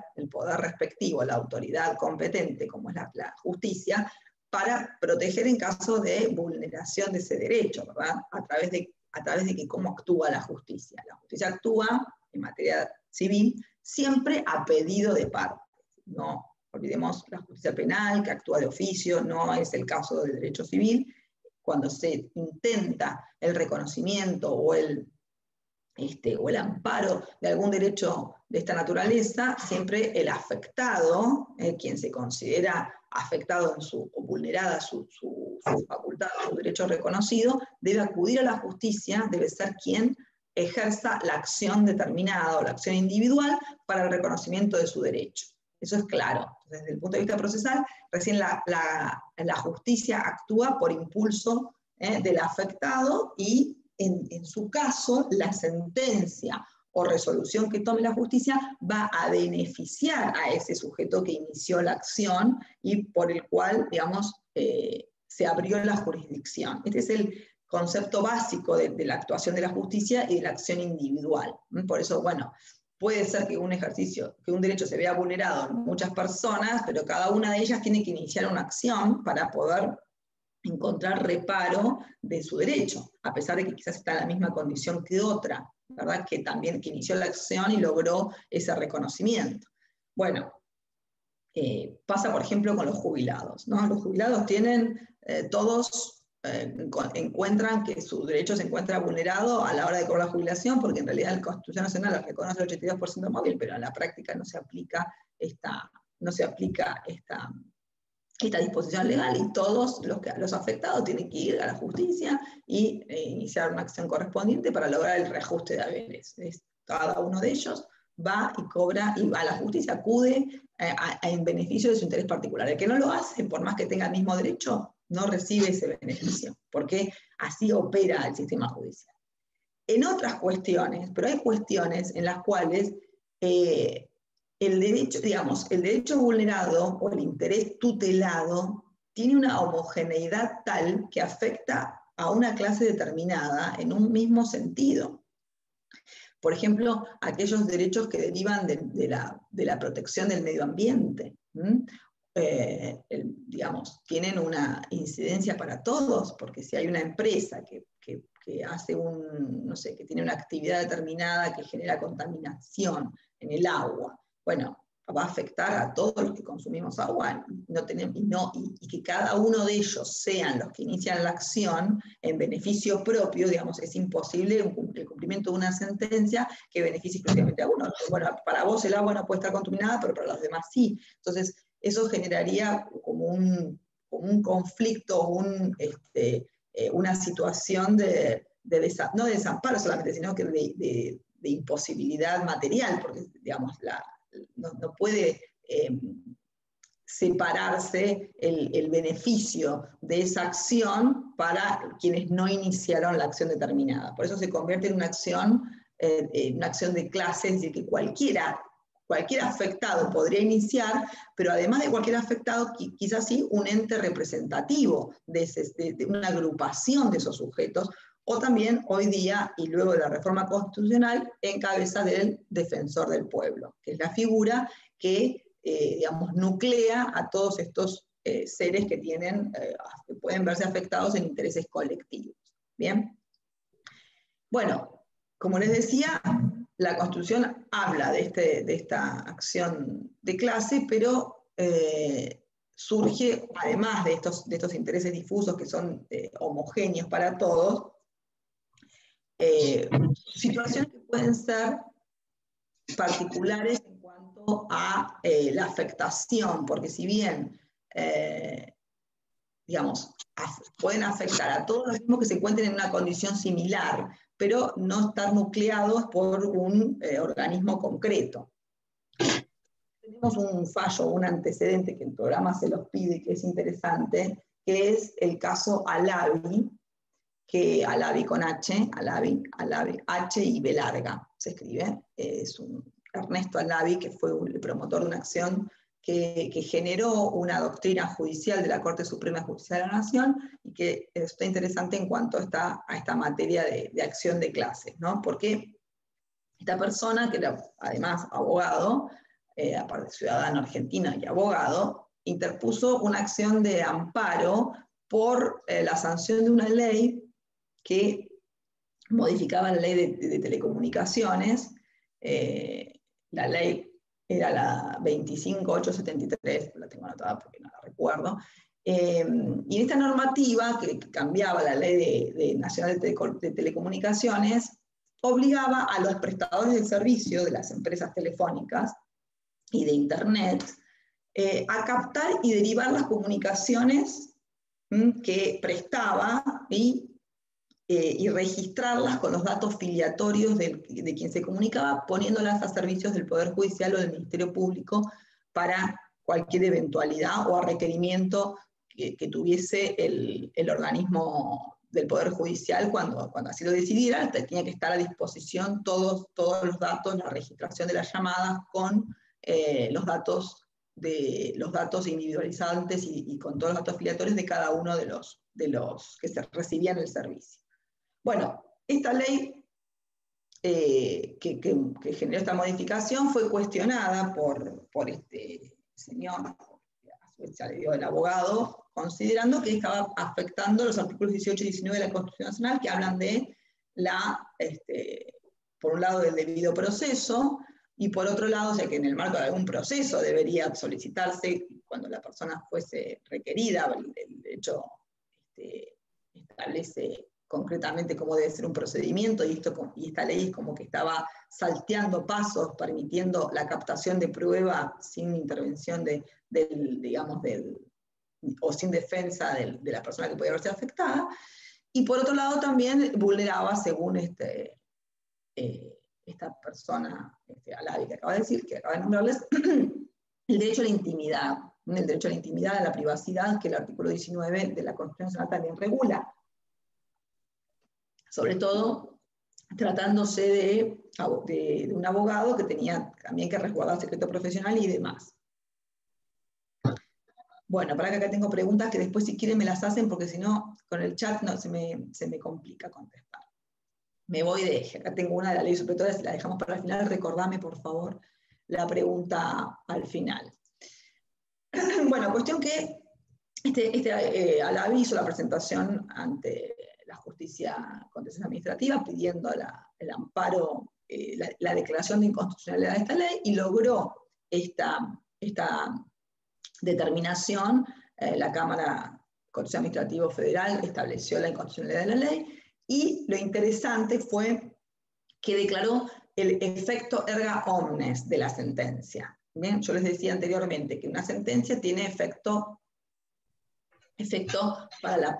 respectivo, la autoridad competente, como es la justicia, para proteger en caso de vulneración de ese derecho, ¿verdad? A través de cómo actúa la justicia. La justicia actúa en materia civil siempre a pedido de parte. No olvidemos la justicia penal, que actúa de oficio, no es el caso del derecho civil. Cuando se intenta el reconocimiento o el amparo de algún derecho de esta naturaleza, siempre el afectado, quien se considera afectado o vulnerada su facultad, su derecho reconocido, debe acudir a la justicia, debe ser quien ejerza la acción determinada o la acción individual para el reconocimiento de su derecho. Eso es claro. Desde el punto de vista procesal, recién la justicia actúa por impulso del afectado y, en su caso, la sentencia o resolución que tome la justicia va a beneficiar a ese sujeto que inició la acción y por el cual, digamos, se abrió la jurisdicción. Este es el concepto básico de la actuación de la justicia y de la acción individual. Por eso, bueno, puede ser que un derecho se vea vulnerado en muchas personas, pero cada una de ellas tiene que iniciar una acción para poder encontrar reparo de su derecho, a pesar de que quizás está en la misma condición que otra, ¿verdad? Que inició la acción y logró ese reconocimiento. Bueno, pasa por ejemplo con los jubilados, ¿no? Los jubilados tienen, todos encuentran que su derecho se encuentra vulnerado a la hora de cobrar la jubilación, porque en realidad la Constitución Nacional reconoce el 82% móvil, pero en la práctica no se aplica esta disposición legal, y todos los afectados tienen que ir a la justicia y iniciar una acción correspondiente para lograr el reajuste de haberes. Cada uno de ellos va y cobra, y va a la justicia, acude en beneficio de su interés particular. El que no lo hace, por más que tenga el mismo derecho, no recibe ese beneficio, porque así opera el sistema judicial. En otras cuestiones, pero hay cuestiones en las cuales el derecho vulnerado o el interés tutelado tiene una homogeneidad tal que afecta a una clase determinada en un mismo sentido. Por ejemplo, aquellos derechos que derivan de la protección del medio ambiente. Tienen una incidencia para todos, porque si hay una empresa que hace que tiene una actividad determinada que genera contaminación en el agua, bueno, va a afectar a todos los que consumimos agua, y que cada uno de ellos sean los que inician la acción en beneficio propio, digamos, es imposible el cumplimiento de una sentencia que beneficie exclusivamente a uno. Bueno, para vos el agua no puede estar contaminada, pero para los demás sí. Entonces, eso generaría como un conflicto, una situación no de desamparo solamente, sino que de imposibilidad material, porque, digamos, no puede separarse el beneficio de esa acción para quienes no iniciaron la acción determinada. Por eso se convierte en una acción de clase, es decir, que cualquier afectado podría iniciar, pero además de cualquier afectado, quizás sí un ente representativo de una agrupación de esos sujetos, o también hoy día, y luego de la reforma constitucional, en cabeza del defensor del pueblo, que es la figura que, nuclea a todos estos seres que pueden verse afectados en intereses colectivos. ¿Bien? Bueno, como les decía, la Constitución habla de esta acción de clase, pero surge, además de estos intereses difusos que son homogéneos para todos, situaciones que pueden ser particulares en cuanto a la afectación, porque si bien, digamos, pueden afectar a todos los mismos que se encuentren en una condición similar, pero no estar nucleados por un organismo concreto. Tenemos un fallo, un antecedente que el programa se los pide y que es interesante, que es el caso Alavi, que Alavi con H, Alavi, H y B larga se escribe. Es Ernesto Alavi, que fue el promotor de una acción que generó una doctrina judicial de la Corte Suprema de Justicia de la Nación y que está interesante en cuanto a esta materia de acción de clases, ¿no? Porque esta persona, que era además abogado, aparte ciudadano argentino y abogado, interpuso una acción de amparo por la sanción de una ley que modificaba la ley de telecomunicaciones. La ley era la 25873, la tengo anotada porque no la recuerdo, y en esta normativa que cambiaba la ley nacional de telecomunicaciones, obligaba a los prestadores de servicio de las empresas telefónicas y de Internet a captar y derivar las comunicaciones que prestaba y registrarlas con los datos filiatorios de quien se comunicaba, poniéndolas a servicios del Poder Judicial o del Ministerio Público para cualquier eventualidad o a requerimiento que tuviese el organismo del Poder Judicial cuando así lo decidiera. Tenía que estar a disposición todos los datos, la registración de las llamadas con los datos individualizantes y con todos los datos filiatorios de cada uno de los que se recibían el servicio. Bueno, esta ley que generó esta modificación fue cuestionada por este señor, a su vez ya le dio el abogado, considerando que estaba afectando los artículos 18 y 19 de la Constitución Nacional, que hablan de por un lado del debido proceso, y por otro lado, o sea que en el marco de algún proceso debería solicitarse, cuando la persona fuese requerida, el derecho establece concretamente cómo debe ser un procedimiento, y esta ley es como que estaba salteando pasos, permitiendo la captación de prueba sin intervención o sin defensa de la persona que podía verse afectada, y por otro lado también vulneraba, según esta persona, Alavi, que acaba de decir, que acaba de nombrarles, el derecho a la intimidad, el derecho a la intimidad, a la privacidad, que el artículo 19 de la Constitución Nacional también regula. Sobre todo tratándose de un abogado que tenía también que resguardar secreto profesional y demás. Bueno, para que acá tengo preguntas que después si quieren me las hacen, porque si no, con el chat no, se me complica contestar. Me voy de eje. Acá tengo una de la ley supletoria, si la dejamos para el final, recordame por favor la pregunta al final. Bueno, cuestión que Alavi hizo la presentación ante la justicia contenciosa administrativa pidiendo el amparo, la declaración de inconstitucionalidad de esta ley, y logró esta determinación. La Cámara Contencioso Administrativo Federal estableció la inconstitucionalidad de la ley, y lo interesante fue que declaró el efecto erga omnes de la sentencia. Bien, yo les decía anteriormente que una sentencia tiene efecto para las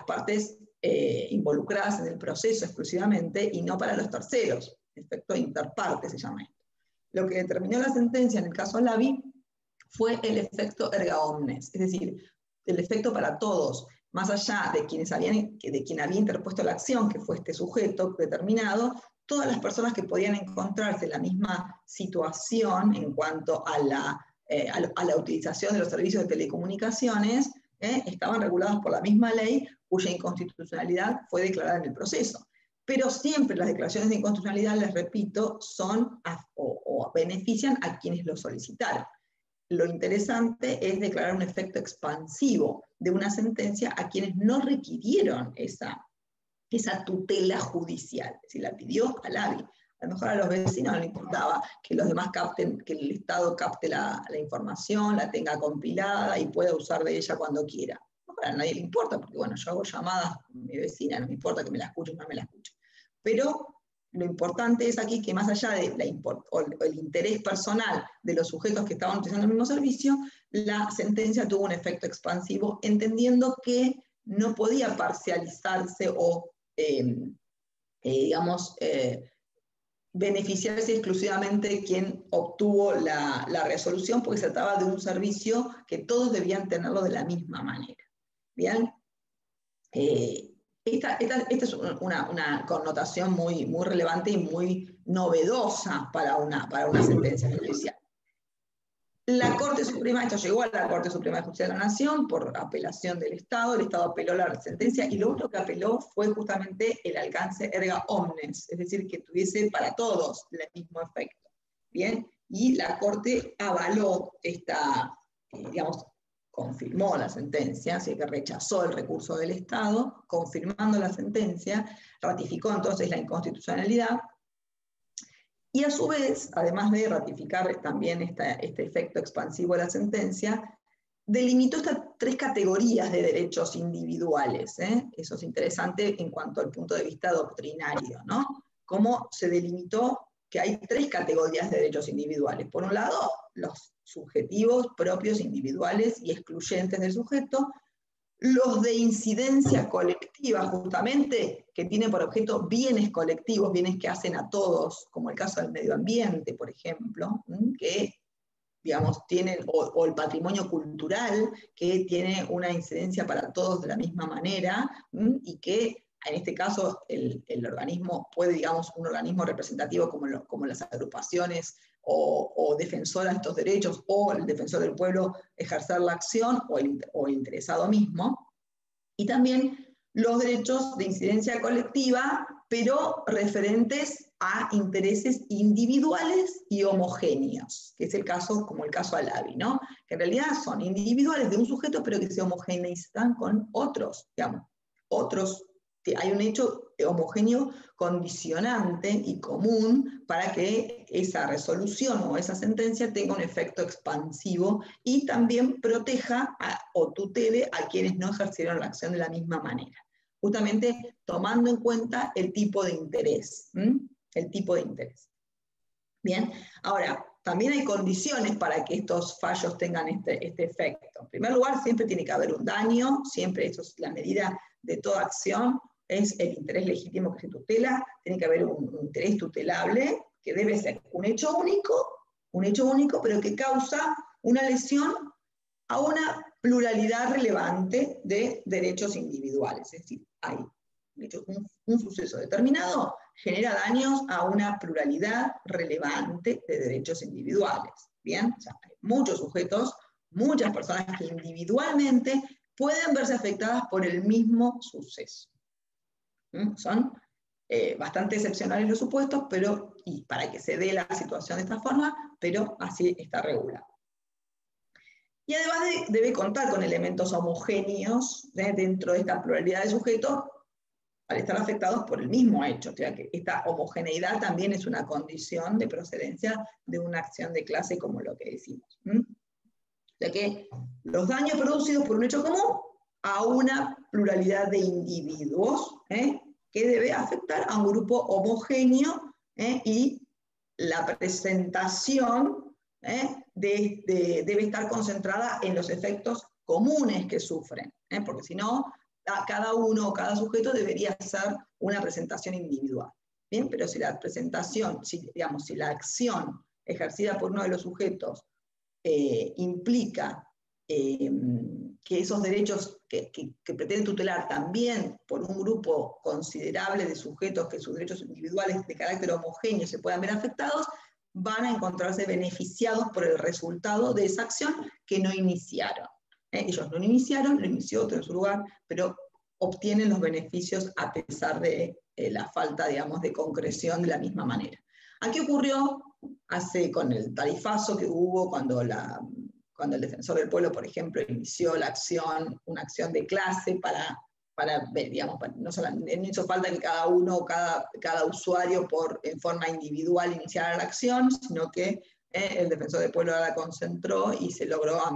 partes involucradas en el proceso exclusivamente, y no para los terceros. Efecto interparte se llama esto. Lo que determinó la sentencia en el caso Alavi fue el efecto erga omnes, es decir, el efecto para todos, más allá de quien había interpuesto la acción, que fue este sujeto determinado. Todas las personas que podían encontrarse en la misma situación en cuanto a la utilización de los servicios de telecomunicaciones estaban reguladas por la misma ley, cuya inconstitucionalidad fue declarada en el proceso. Pero siempre las declaraciones de inconstitucionalidad, les repito, son o benefician a quienes lo solicitaron. Lo interesante es declarar un efecto expansivo de una sentencia a quienes no requirieron esa tutela judicial. Si la pidió Alavi A lo mejor a los vecinos no les importaba que los demás capten, que el Estado capte la información, la tenga compilada y pueda usar de ella cuando quiera. A nadie le importa, porque bueno, yo hago llamadas con mi vecina, no me importa que me la escuche o no me la escuche. Pero lo importante es aquí que más allá de el interés personal de los sujetos que estaban utilizando el mismo servicio, la sentencia tuvo un efecto expansivo, entendiendo que no podía parcializarse o, beneficiarse exclusivamente quien obtuvo la resolución, porque se trataba de un servicio que todos debían tenerlo de la misma manera. Bien, esta es una connotación muy, muy relevante y muy novedosa para una sentencia judicial. La Corte Suprema, esto llegó a la Corte Suprema de Justicia de la Nación por apelación del Estado, el Estado apeló la sentencia y lo único que apeló fue justamente el alcance erga omnes, es decir, que tuviese para todos el mismo efecto. Bien, y la Corte avaló confirmó la sentencia, así que rechazó el recurso del Estado, confirmando la sentencia, ratificó entonces la inconstitucionalidad, y a su vez, además de ratificar también este efecto expansivo de la sentencia, delimitó estas 3 categorías de derechos individuales. Eso es interesante en cuanto al punto de vista doctrinario, ¿no? Cómo se delimitó que hay 3 categorías de derechos individuales. Por un lado, los subjetivos propios, individuales y excluyentes del sujeto, los de incidencia colectiva, justamente, que tienen por objeto bienes colectivos, bienes que hacen a todos, como el caso del medio ambiente, por ejemplo, que, digamos, tienen, o el patrimonio cultural, que tiene una incidencia para todos de la misma manera, y que, en este caso, el organismo puede, digamos, un organismo representativo como las agrupaciones o defensora de estos derechos, o el defensor del pueblo ejercer la acción, o el interesado mismo, y también los derechos de incidencia colectiva, pero referentes a intereses individuales y homogéneos, que es el caso, como el caso Alavi, ¿no? Que en realidad son individuales de un sujeto, pero que se homogeneizan con otros, digamos, que hay un hecho homogéneo condicionante y común para que esa resolución o esa sentencia tenga un efecto expansivo y también proteja o tutele a quienes no ejercieron la acción de la misma manera. Justamente tomando en cuenta el tipo de interés. El tipo de interés. Bien, ahora, también hay condiciones para que estos fallos tengan este efecto. En primer lugar, siempre tiene que haber un daño, siempre eso es la medida de toda acción, es el interés legítimo que se tutela, tiene que haber un interés tutelable, que debe ser un hecho único, pero que causa una lesión a una pluralidad relevante de derechos individuales. Es decir, hay un suceso determinado genera daños a una pluralidad relevante de derechos individuales. Bien, o sea, hay muchos sujetos, muchas personas que individualmente pueden verse afectadas por el mismo suceso. Son bastante excepcionales los supuestos, y para que se dé la situación de esta forma, pero así está regulado. Y además debe contar con elementos homogéneos dentro de esta pluralidad de sujetos al estar afectados por el mismo hecho. O sea que esta homogeneidad también es una condición de procedencia de una acción de clase como lo que decimos. O sea que los daños producidos por un hecho común a una pluralidad de individuos, que debe afectar a un grupo homogéneo, y la presentación debe estar concentrada en los efectos comunes que sufren, porque si no, cada uno o cada sujeto debería hacer una presentación individual. Bien, pero si la presentación, si la acción ejercida por uno de los sujetos implica que esos derechos que pretenden tutelar también por un grupo considerable de sujetos que sus derechos individuales de carácter homogéneo se puedan ver afectados, van a encontrarse beneficiados por el resultado de esa acción que no iniciaron. Ellos no lo iniciaron, lo inició otro en su lugar, pero obtienen los beneficios a pesar de la falta, digamos, de concreción de la misma manera. Aquí ocurrió con el tarifazo que hubo cuando el defensor del pueblo, por ejemplo, inició una acción de clase para para ver, digamos, no hizo falta que cada uno, cada usuario en forma individual iniciara la acción, sino que el defensor del pueblo la concentró y se logró a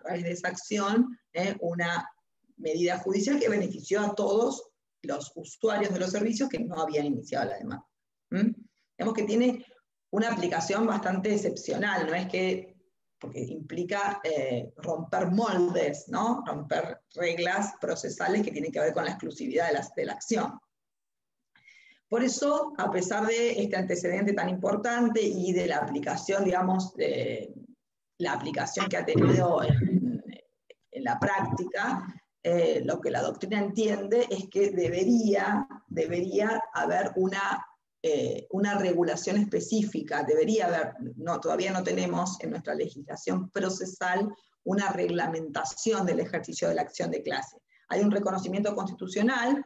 través de esa acción una medida judicial que benefició a todos los usuarios de los servicios que no habían iniciado la demanda. Digamos que tiene una aplicación bastante excepcional, no es que, porque implica romper moldes, ¿no? Romper reglas procesales que tienen que ver con la exclusividad de la acción. Por eso, a pesar de este antecedente tan importante y de la aplicación, digamos, de la aplicación que ha tenido en la práctica, lo que la doctrina entiende es que debería haber una regulación específica, debería haber, todavía no tenemos en nuestra legislación procesal una reglamentación del ejercicio de la acción de clase. Hay un reconocimiento constitucional,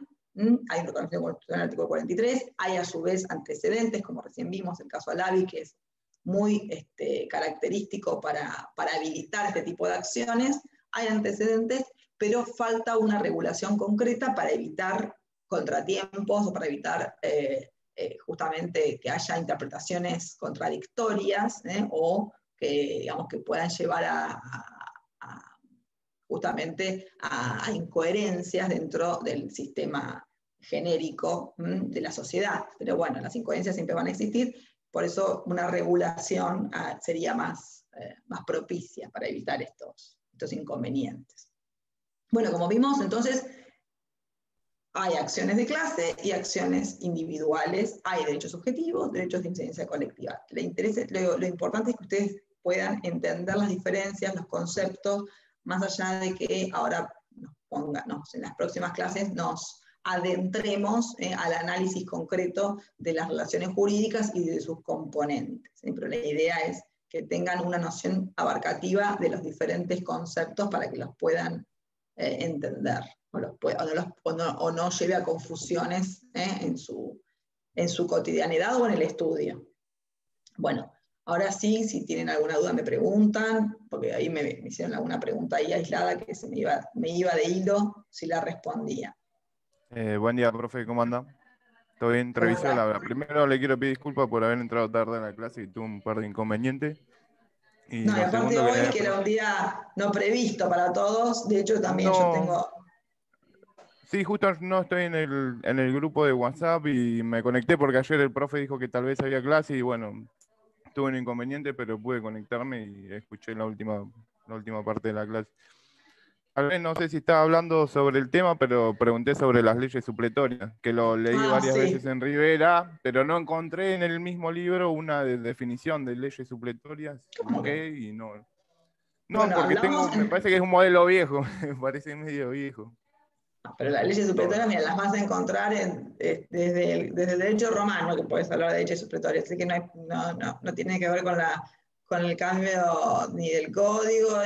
artículo 43, hay a su vez antecedentes, como recién vimos el caso Alavi, que es muy característico para habilitar este tipo de acciones, hay antecedentes, pero falta una regulación concreta para evitar contratiempos o para evitar justamente que haya interpretaciones contradictorias o que, digamos, que puedan llevar justamente a incoherencias dentro del sistema genérico de la sociedad. Pero bueno, las incoherencias siempre van a existir, por eso una regulación sería más propicia para evitar estos inconvenientes. Bueno, como vimos, entonces, hay acciones de clase y acciones individuales, hay derechos subjetivos, derechos de incidencia colectiva. Lo importante es que ustedes puedan entender las diferencias, los conceptos, más allá de que ahora en las próximas clases nos adentremos al análisis concreto de las relaciones jurídicas y de sus componentes. Pero la idea es que tengan una noción abarcativa de los diferentes conceptos para que los puedan entender, o no lleve a confusiones en su cotidianidad o en el estudio. Bueno, ahora sí, si tienen alguna duda me preguntan, porque ahí me hicieron alguna pregunta ahí aislada que me iba de hilo si la respondía. Buen día, profe, ¿cómo anda? ¿Todo bien? Revisé la verdad. Primero le quiero pedir disculpas por haber entrado tarde en la clase y tuve un par de inconvenientes. Y aparte hoy, que era un día no previsto para todos, de hecho también yo tengo... Sí, justo no estoy en el grupo de WhatsApp y me conecté porque ayer el profe dijo que tal vez había clase y bueno, tuve un inconveniente, pero pude conectarme y escuché la última parte de la clase. Tal vez no sé si estaba hablando sobre el tema, pero pregunté sobre las leyes supletorias, que lo leí varias veces en Rivera, pero no encontré en el mismo libro una definición de leyes supletorias. Busqué y no. No, bueno, porque me parece que es un modelo viejo, me parece medio viejo. Pero las leyes supletorias, mira, las vas a encontrar desde el derecho romano, que puedes hablar de leyes supletorias, así que no tiene que ver con el cambio ni del código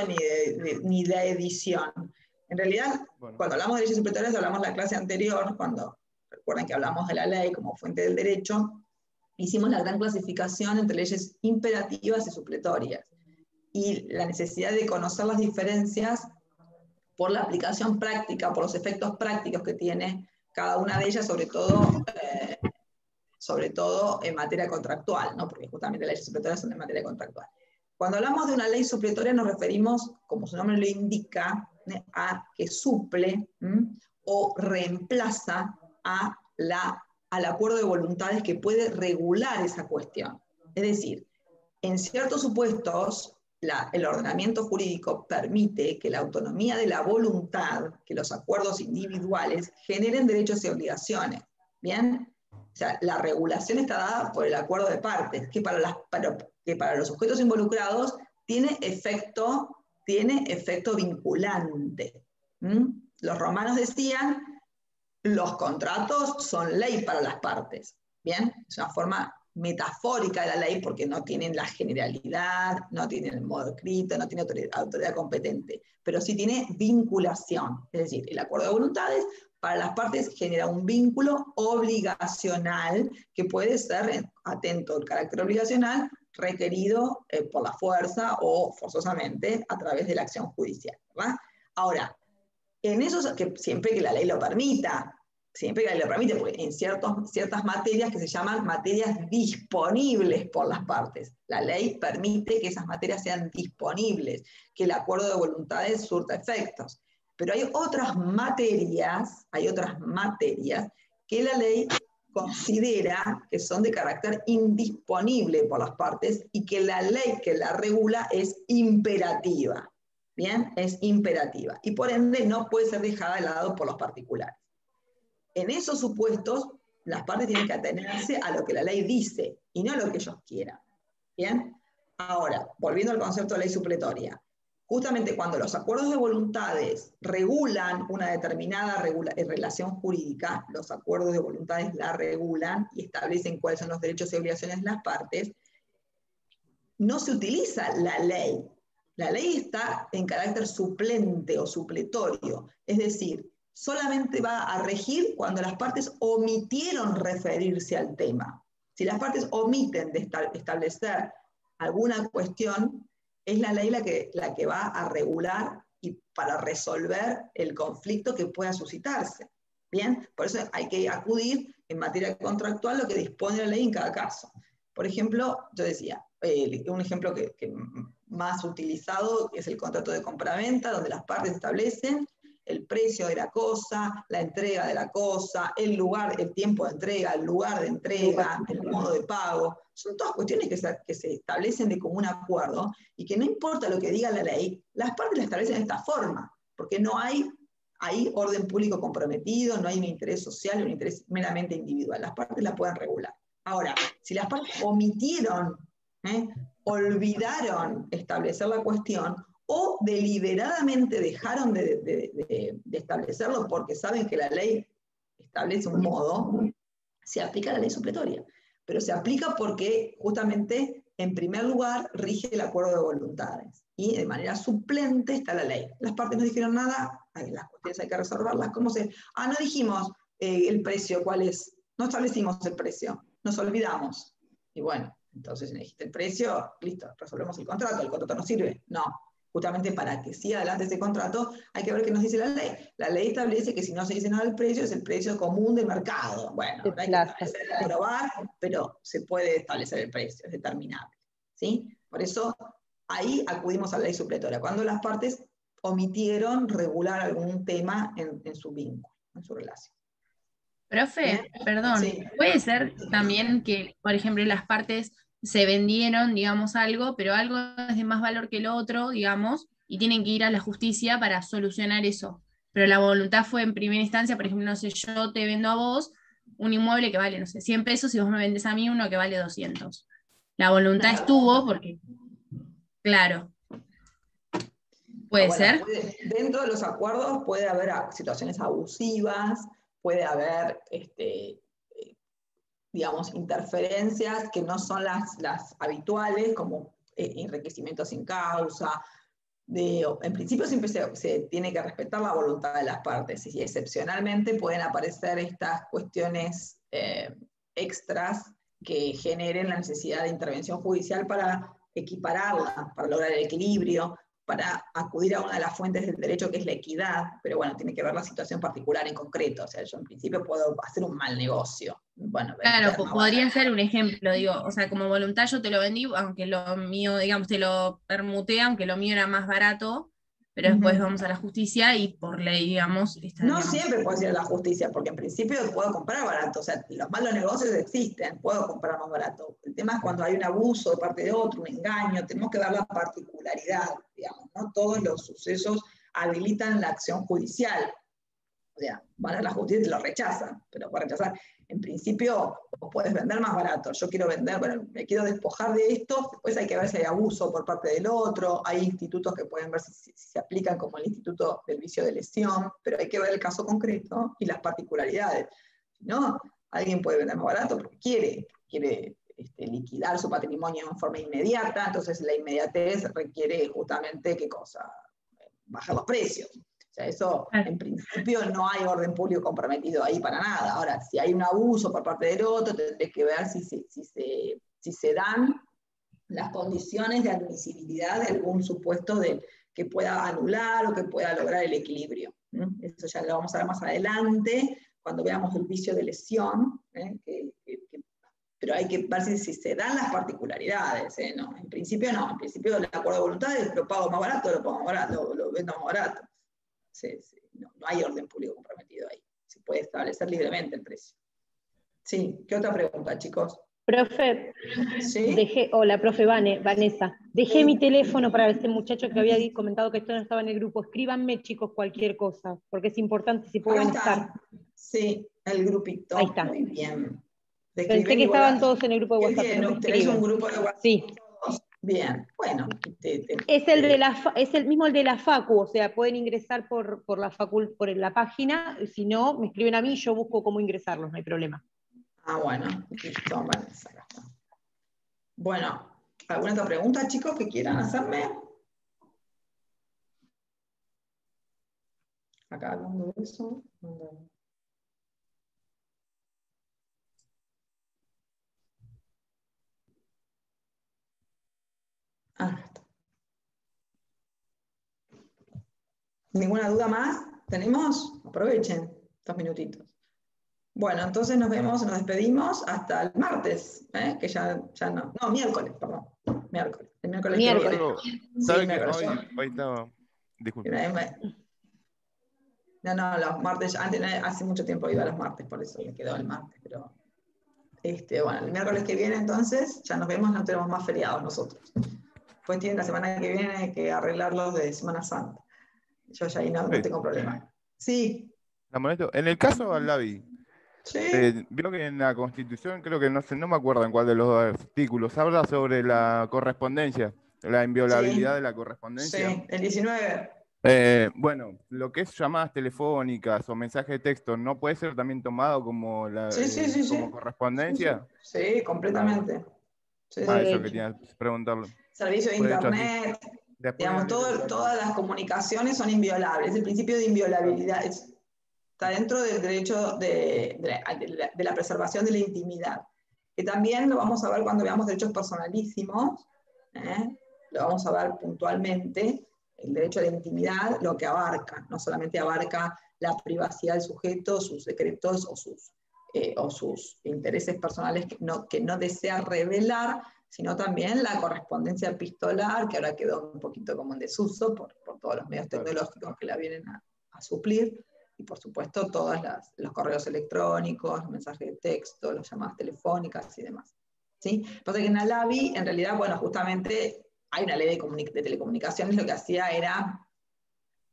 ni la edición. En realidad, cuando hablamos de leyes supletorias, hablamos de la clase anterior, cuando recuerden que hablamos de la ley como fuente del derecho, hicimos la gran clasificación entre leyes imperativas y supletorias, y la necesidad de conocer las diferencias por la aplicación práctica, por los efectos prácticos que tiene cada una de ellas, sobre todo en materia contractual, ¿no? Porque justamente las leyes supletorias son en materia contractual. Cuando hablamos de una ley supletoria nos referimos, como su nombre lo indica, a que suple o reemplaza al acuerdo de voluntades que puede regular esa cuestión. Es decir, en ciertos supuestos, el ordenamiento jurídico permite que la autonomía de la voluntad, que los acuerdos individuales generen derechos y obligaciones. ¿Bien? O sea, la regulación está dada por el acuerdo de partes, que para los sujetos involucrados tiene efecto vinculante. Los romanos decían, los contratos son ley para las partes. ¿Bien? Es una forma metafórica de la ley porque no tienen la generalidad, no tienen el modo escrito, no tiene autoridad competente, pero sí tiene vinculación. Es decir, el acuerdo de voluntades para las partes genera un vínculo obligacional que puede ser, atento al carácter obligacional, requerido por la fuerza o forzosamente a través de la acción judicial, ¿verdad? Ahora, En eso, que siempre que la ley lo permita, porque en ciertas materias que se llaman materias disponibles por las partes. La ley permite que esas materias sean disponibles, que el acuerdo de voluntades surta efectos. Pero hay otras materias que la ley considera que son de carácter indisponible por las partes y que la ley que la regula es imperativa. Bien, es imperativa. Y por ende no puede ser dejada de lado por los particulares. En esos supuestos, las partes tienen que atenerse a lo que la ley dice y no a lo que ellos quieran. ¿Bien? Ahora, volviendo al concepto de ley supletoria, justamente cuando los acuerdos de voluntades regulan una determinada relación jurídica, los acuerdos de voluntades la regulan y establecen cuáles son los derechos y obligaciones de las partes, no se utiliza la ley. La ley está en carácter suplente o supletorio, es decir, solamente va a regir cuando las partes omitieron referirse al tema. Si las partes omiten de establecer alguna cuestión, es la ley la que va a regular y para resolver el conflicto que pueda suscitarse. ¿Bien? Por eso hay que acudir en materia contractual lo que dispone la ley en cada caso. Por ejemplo, yo decía, un ejemplo que más utilizado es el contrato de compraventa, donde las partes establecen el precio de la cosa, la entrega de la cosa, el lugar, el tiempo de entrega, el lugar de entrega, el modo de pago. Son todas cuestiones que se establecen de común acuerdo y que no importa lo que diga la ley, las partes la establecen de esta forma, porque no hay orden público comprometido, no hay un interés social, un interés meramente individual. Las partes la pueden regular. Ahora, si las partes omitieron, olvidaron establecer la cuestión, o deliberadamente dejaron de establecerlo porque saben que la ley establece un modo, se aplica la ley supletoria. Pero se aplica porque justamente, en primer lugar, rige el acuerdo de voluntades. Y de manera suplente está la ley. Las partes no dijeron nada, las cuestiones hay que resolverlas. ¿Cómo se...? No dijimos el precio, ¿cuál es? No establecimos el precio, nos olvidamos. Y bueno, entonces si dijiste el precio, listo, resolvemos el contrato no sirve. No. Justamente para que siga adelante ese contrato, hay que ver qué nos dice la ley. La ley establece que si no se dice nada del precio, es el precio común del mercado. Bueno, no hay que probar, pero se puede establecer el precio, es determinable. ¿Sí? Por eso, ahí acudimos a la ley supletoria, cuando las partes omitieron regular algún tema en su vínculo, en su relación. Profe, perdón, Sí. puede ser también que, por ejemplo, las partes se vendieron, digamos, algo, pero algo es de más valor que el otro, digamos, y tienen que ir a la justicia para solucionar eso. Pero la voluntad fue en primera instancia, por ejemplo, no sé, yo te vendo a vos un inmueble que vale, no sé, 100 pesos y vos me vendés a mí uno que vale 200. La voluntad estuvo porque, claro, puede ser. Dentro de los acuerdos puede haber situaciones abusivas, puede haber digamos, interferencias que no son las habituales, como enriquecimiento sin causa. En principio siempre se tiene que respetar la voluntad de las partes, y excepcionalmente pueden aparecer estas cuestiones extras que generen la necesidad de intervención judicial para equipararla, para lograr el equilibrio, para acudir a una de las fuentes del derecho que es la equidad, pero bueno, tiene que ver la situación particular en concreto. O sea, yo en principio puedo hacer un mal negocio. Bueno, claro, podría ser un ejemplo, digo, o sea, como voluntad yo te lo vendí, aunque lo mío, digamos, te lo permuté, aunque lo mío era más barato, pero después vamos a la justicia y por ley, digamos... No siempre puedo ir a la justicia, porque en principio puedo comprar barato, o sea, los malos negocios existen, puedo comprar más barato. El tema es cuando hay un abuso de parte de otro, un engaño, tenemos que ver la particularidad, digamos, ¿no? Todos los sucesos habilitan la acción judicial. O sea, van a la justicia y te lo rechazan, pero para rechazar, en principio, vos podés vender más barato. Yo quiero vender, bueno, me quiero despojar de esto, después hay que ver si hay abuso por parte del otro, hay institutos que pueden ver si se aplican, como el Instituto del Vicio de Lesión, pero hay que ver el caso concreto y las particularidades. Si no, alguien puede vender más barato porque quiere liquidar su patrimonio en forma inmediata, entonces la inmediatez requiere justamente, ¿qué cosa? Bajar los precios. O sea, eso en principio no hay orden público comprometido ahí para nada. Ahora, si hay un abuso por parte del otro, tendré que ver si se dan las condiciones de admisibilidad de algún supuesto de que pueda anular o que pueda lograr el equilibrio. Eso ya lo vamos a ver más adelante, cuando veamos el vicio de lesión, pero hay que ver si se dan las particularidades. No, en principio el acuerdo de voluntades, lo pago más barato, lo vendo más barato. No hay orden público comprometido ahí, se puede establecer libremente el precio. Sí, ¿qué otra pregunta, chicos? Profe, ¿Sí? hola, profe Vanessa. Dejé mi teléfono para este muchacho que había comentado que esto no estaba en el grupo. Escríbanme, chicos, cualquier cosa, porque es importante si pueden estar. Sí, el grupito. Ahí está. Muy bien. Pensé que estaban todos en el grupo de WhatsApp. ¿Tenés un grupo de WhatsApp? Sí. Bien, bueno. Es el mismo el de la Facu, o sea, pueden ingresar por la página, si no, me escriben a mí, yo busco cómo ingresarlos, no hay problema. Bueno, listo, Vanessa, acá está. Bueno, ¿alguna otra pregunta, chicos, que quieran hacerme? Acá hablando de eso. Está. ¿Ninguna duda más? ¿Tenemos? Aprovechen estos minutitos. Bueno, entonces nos vemos, nos despedimos hasta el martes, que ya no. No, miércoles, perdón. Miércoles. El miércoles que viene. ¿Sabe que hoy estaba? Disculpe. No, los martes, hace mucho tiempo iba a los martes, por eso me quedó el martes, pero bueno, el miércoles que viene entonces, ya nos vemos, no tenemos más feriados nosotros. Pues tienen la semana que viene que arreglarlos de Semana Santa. Yo ya ahí no tengo problema. Sí. En el caso de Allavi, veo que en la Constitución, creo que no me acuerdo en cuál de los dos artículos, habla sobre la correspondencia, la inviolabilidad de la correspondencia. Sí, el 19. Bueno, lo que es llamadas telefónicas o mensaje de texto, ¿no puede ser también tomado como como correspondencia? Sí, completamente. Eso quería preguntarlo. Servicio de internet, digamos, todas las comunicaciones son inviolables. El principio de inviolabilidad está dentro del derecho de la preservación de la intimidad, que también lo vamos a ver cuando veamos derechos personalísimos, lo vamos a ver puntualmente. El derecho a la intimidad lo que abarca, no solamente abarca la privacidad del sujeto, sus secretos o sus intereses personales que no desea revelar, sino también la correspondencia epistolar, que ahora quedó un poquito como en desuso por todos los medios tecnológicos que la vienen a suplir, y por supuesto todos los correos electrónicos, los mensajes de texto, las llamadas telefónicas y demás. ¿Sí? Pasa que en Allavi, en realidad, bueno, justamente hay una ley de telecomunicaciones, lo que hacía era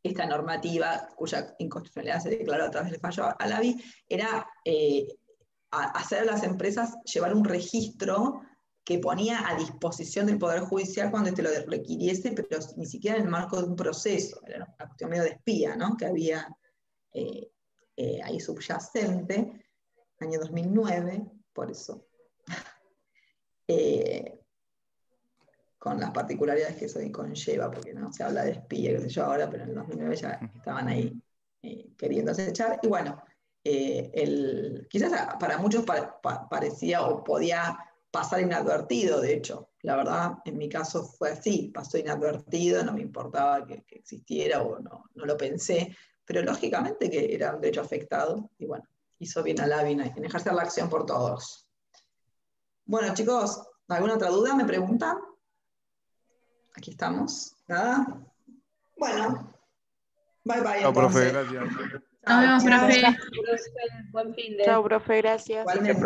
esta normativa, cuya inconstitucionalidad se declaró a través del fallo Allavi, era hacer a las empresas llevar un registro que ponía a disposición del Poder Judicial cuando lo requiriese, pero ni siquiera en el marco de un proceso, era una cuestión medio de espía, ¿no? Que había ahí subyacente, año 2009, por eso. Con las particularidades que eso conlleva, porque no se habla de espía, qué sé yo ahora, pero en el 2009 ya estaban ahí queriendo acechar. Y bueno, quizás para muchos parecía o podía pasar inadvertido, de hecho. La verdad, en mi caso fue así, pasó inadvertido, no me importaba que existiera o no lo pensé, pero lógicamente que era un derecho afectado, y bueno, hizo bien a Allavi en ejercer la acción por todos. Bueno, chicos, ¿alguna otra duda? ¿Me preguntan? Aquí estamos. ¿Nada? Bueno. Bye bye. Chao, profe, gracias. Nos vemos, profe. Buen fin de. Chao, profe, gracias. Igualmente.